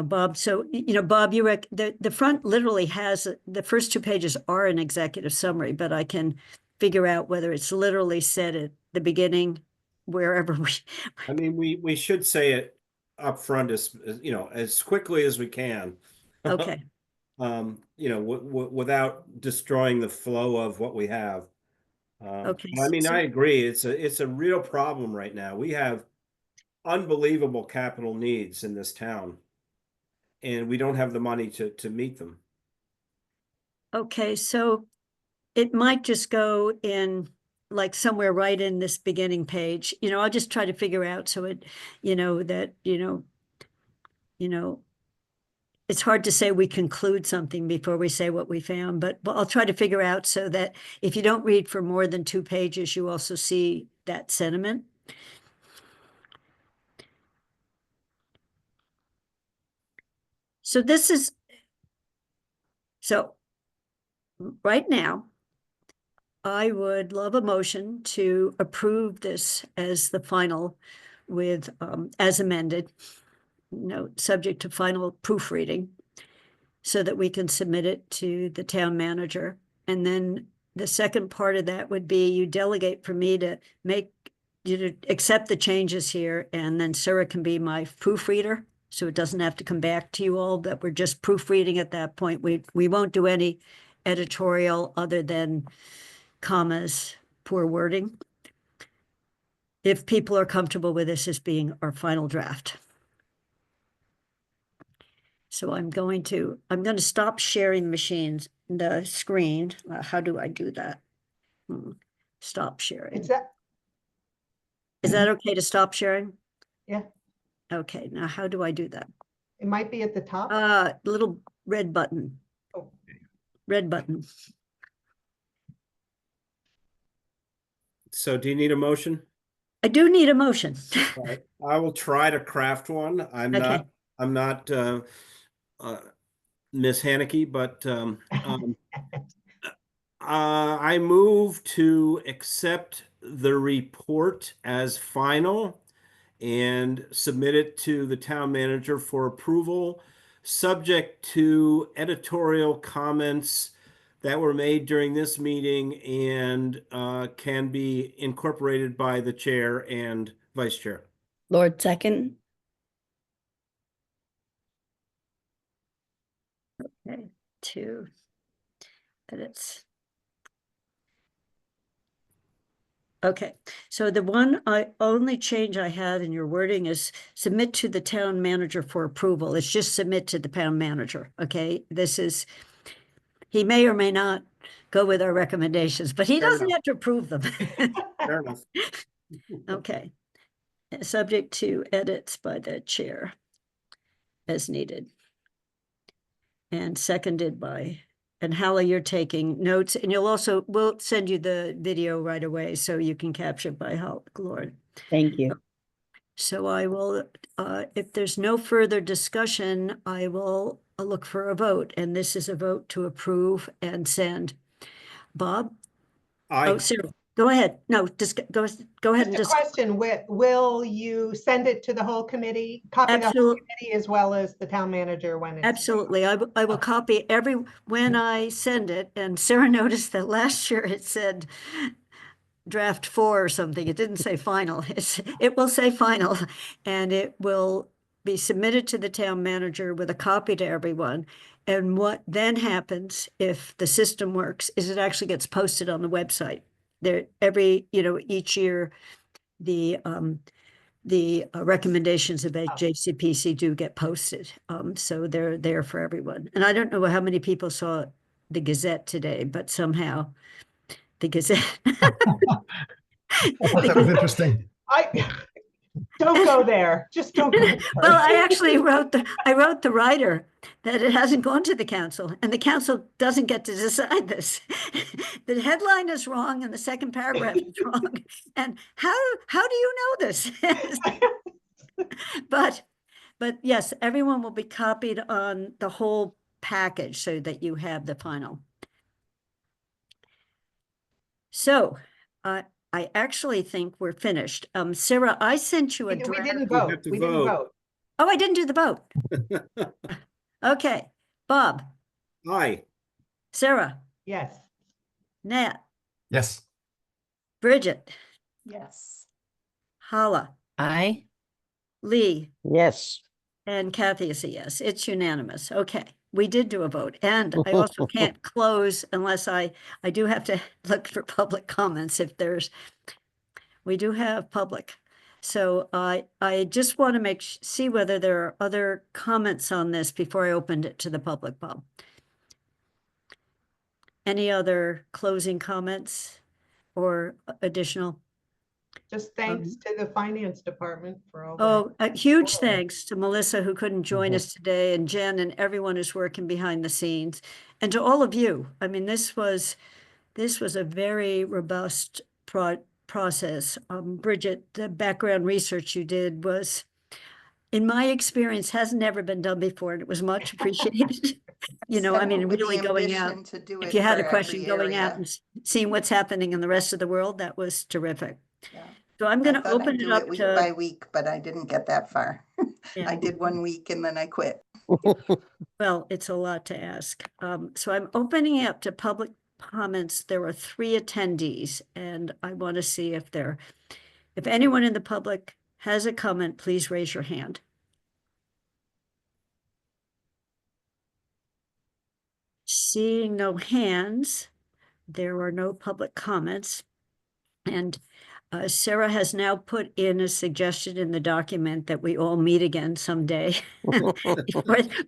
Bob, so, Bob, the front literally has, the first 2 pages are an executive summary, but I can figure out whether it's literally said at the beginning, wherever we. I mean, we should say it up front as quickly as we can. Okay, Without destroying the flow of what we have. Okay, I mean, so- I agree. It's a real problem right now. We have unbelievable capital needs in this town, and we don't have the money to meet them. okay, so it might just go in like somewhere right in this beginning page. I'll just try to figure out so it, that, it's hard to say we conclude something before we say what we found, but I'll try to figure out so that if you don't read for more than 2 pages, you also see that sentiment. So right now, I would love a motion to approve this as the final with, as amended, subject to final proofreading. so that we can submit it to the town manager. And then the second part of that would be you delegate for me to accept the changes here, and then Sarah can be my proofreader. So it doesn't have to come back to you all, that we're just proofreading at that point. We won't do any editorial other than commas, poor wording. If people are comfortable with this as being our final draft. So I'm going to stop sharing the screen. How do I do that? Stop sharing. Is that, Is that okay to stop sharing? yeah, Okay, now how do I do that? it might be at the top. Little red button. Oh. Red button. So do you need a motion? I do need a motion. All right, I will try to craft one. I'm Okay. not Miss Haneke, but I move to accept the report as final and submit it to the town manager for approval, subject to editorial comments that were made during this meeting and can be incorporated by the chair and vice chair. Lord second. Okay, 2 edits. Okay, so the only change I had in your wording is submit to the town manager for approval. It's just submit to the town manager, okay? He may or may not go with our recommendations, but he Fair doesn't enough. have to approve them. Fair enough. Okay. Subject to edits by the chair as needed. And seconded by, and Hala, you're taking notes, and we'll send you the video right away so you can capture it by Lord. Thank you. So I will, if there's no further discussion, I will look for a vote, and this is a vote to approve and send. Bob? I Oh, Sarah, go ahead. No, just go ahead and Just just, a question, will you send it to the whole committee, copy the whole absolutely, committee as well as the town manager when it's? absolutely. I will copy when I send it, and Sarah noticed that last year it said draft 4 or something. It didn't say final. It will say final, and it will be submitted to the town manager with a copy to everyone. And what then happens, if the system works, is it actually gets posted on the website. Each year, the recommendations of JCPC do get posted. So they're there for everyone. And I don't know how many people saw the Gazette today, but somehow the Gazette. I thought that was interesting. Don't go there, just don't go there. Well, I actually wrote the writer that it hasn't gone to the council, and the council doesn't get to decide this. The headline is wrong and the second paragraph is wrong. And how do you know this? But yes, everyone will be copied on the whole package so that you have the final. So, I actually think we're finished. Sarah, I sent you a We draft. didn't We have vote, to we didn't vote. vote. Oh, I didn't do the vote. Okay, Bob, Aye. Sarah, Yes, Nat, Yes. Bridget, Yes. Hala, Aye. Lee, Yes. and Kathy is a yes. It's unanimous. Okay, we did do a vote. And I also can't close unless I do have to look for public comments if we do have public. So I just want to see whether there are other comments on this before I opened it to the public, Bob. Any other closing comments or additional? just thanks to the finance department for all that. Oh, a huge Oh. thanks to Melissa, who couldn't join us today, and Jen and everyone who's working behind the scenes, and to all of you. I mean, this was a very robust process. Bridget, the background research you did was, in my experience, has never been done before, and it was much appreciated. I mean, With the really going out. ambition to do If it you had a for question, every going out area. and seeing what's happening in the rest of the world, that was terrific. Yeah. So I'm I going to thought I'd open it do up week to. by week, but I didn't get that far. Yeah. I did 1 week and then I quit. Well, it's a lot to ask. So I'm opening up to public comments. There were 3 attendees, and I want to see if anyone in the public has a comment, please raise your hand. Seeing no hands, there are no public comments. And Sarah has now put in a suggestion in the document that we all meet again someday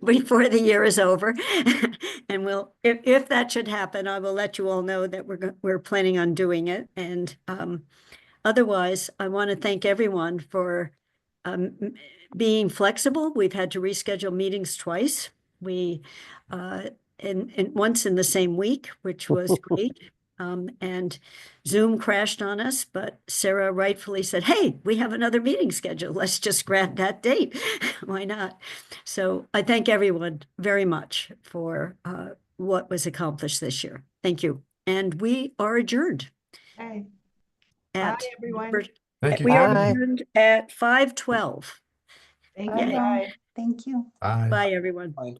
before the year is over. And if that should happen, I will let you all know that we're planning on doing it. And otherwise, I want to thank everyone for being flexible. We've had to reschedule meetings twice. And once in the same week, which was great. And Zoom crashed on us, but Sarah rightfully said, hey, we have another meeting scheduled. Let's just grab that date. Why not? So I thank everyone very much for what was accomplished this year. Thank you. And we are adjourned. Okay. At Bye, everyone. Thank you. We are Bye. adjourned at 5:12. Thank Yay. you. Bye. Thank you. Bye. Bye, everyone. Bye.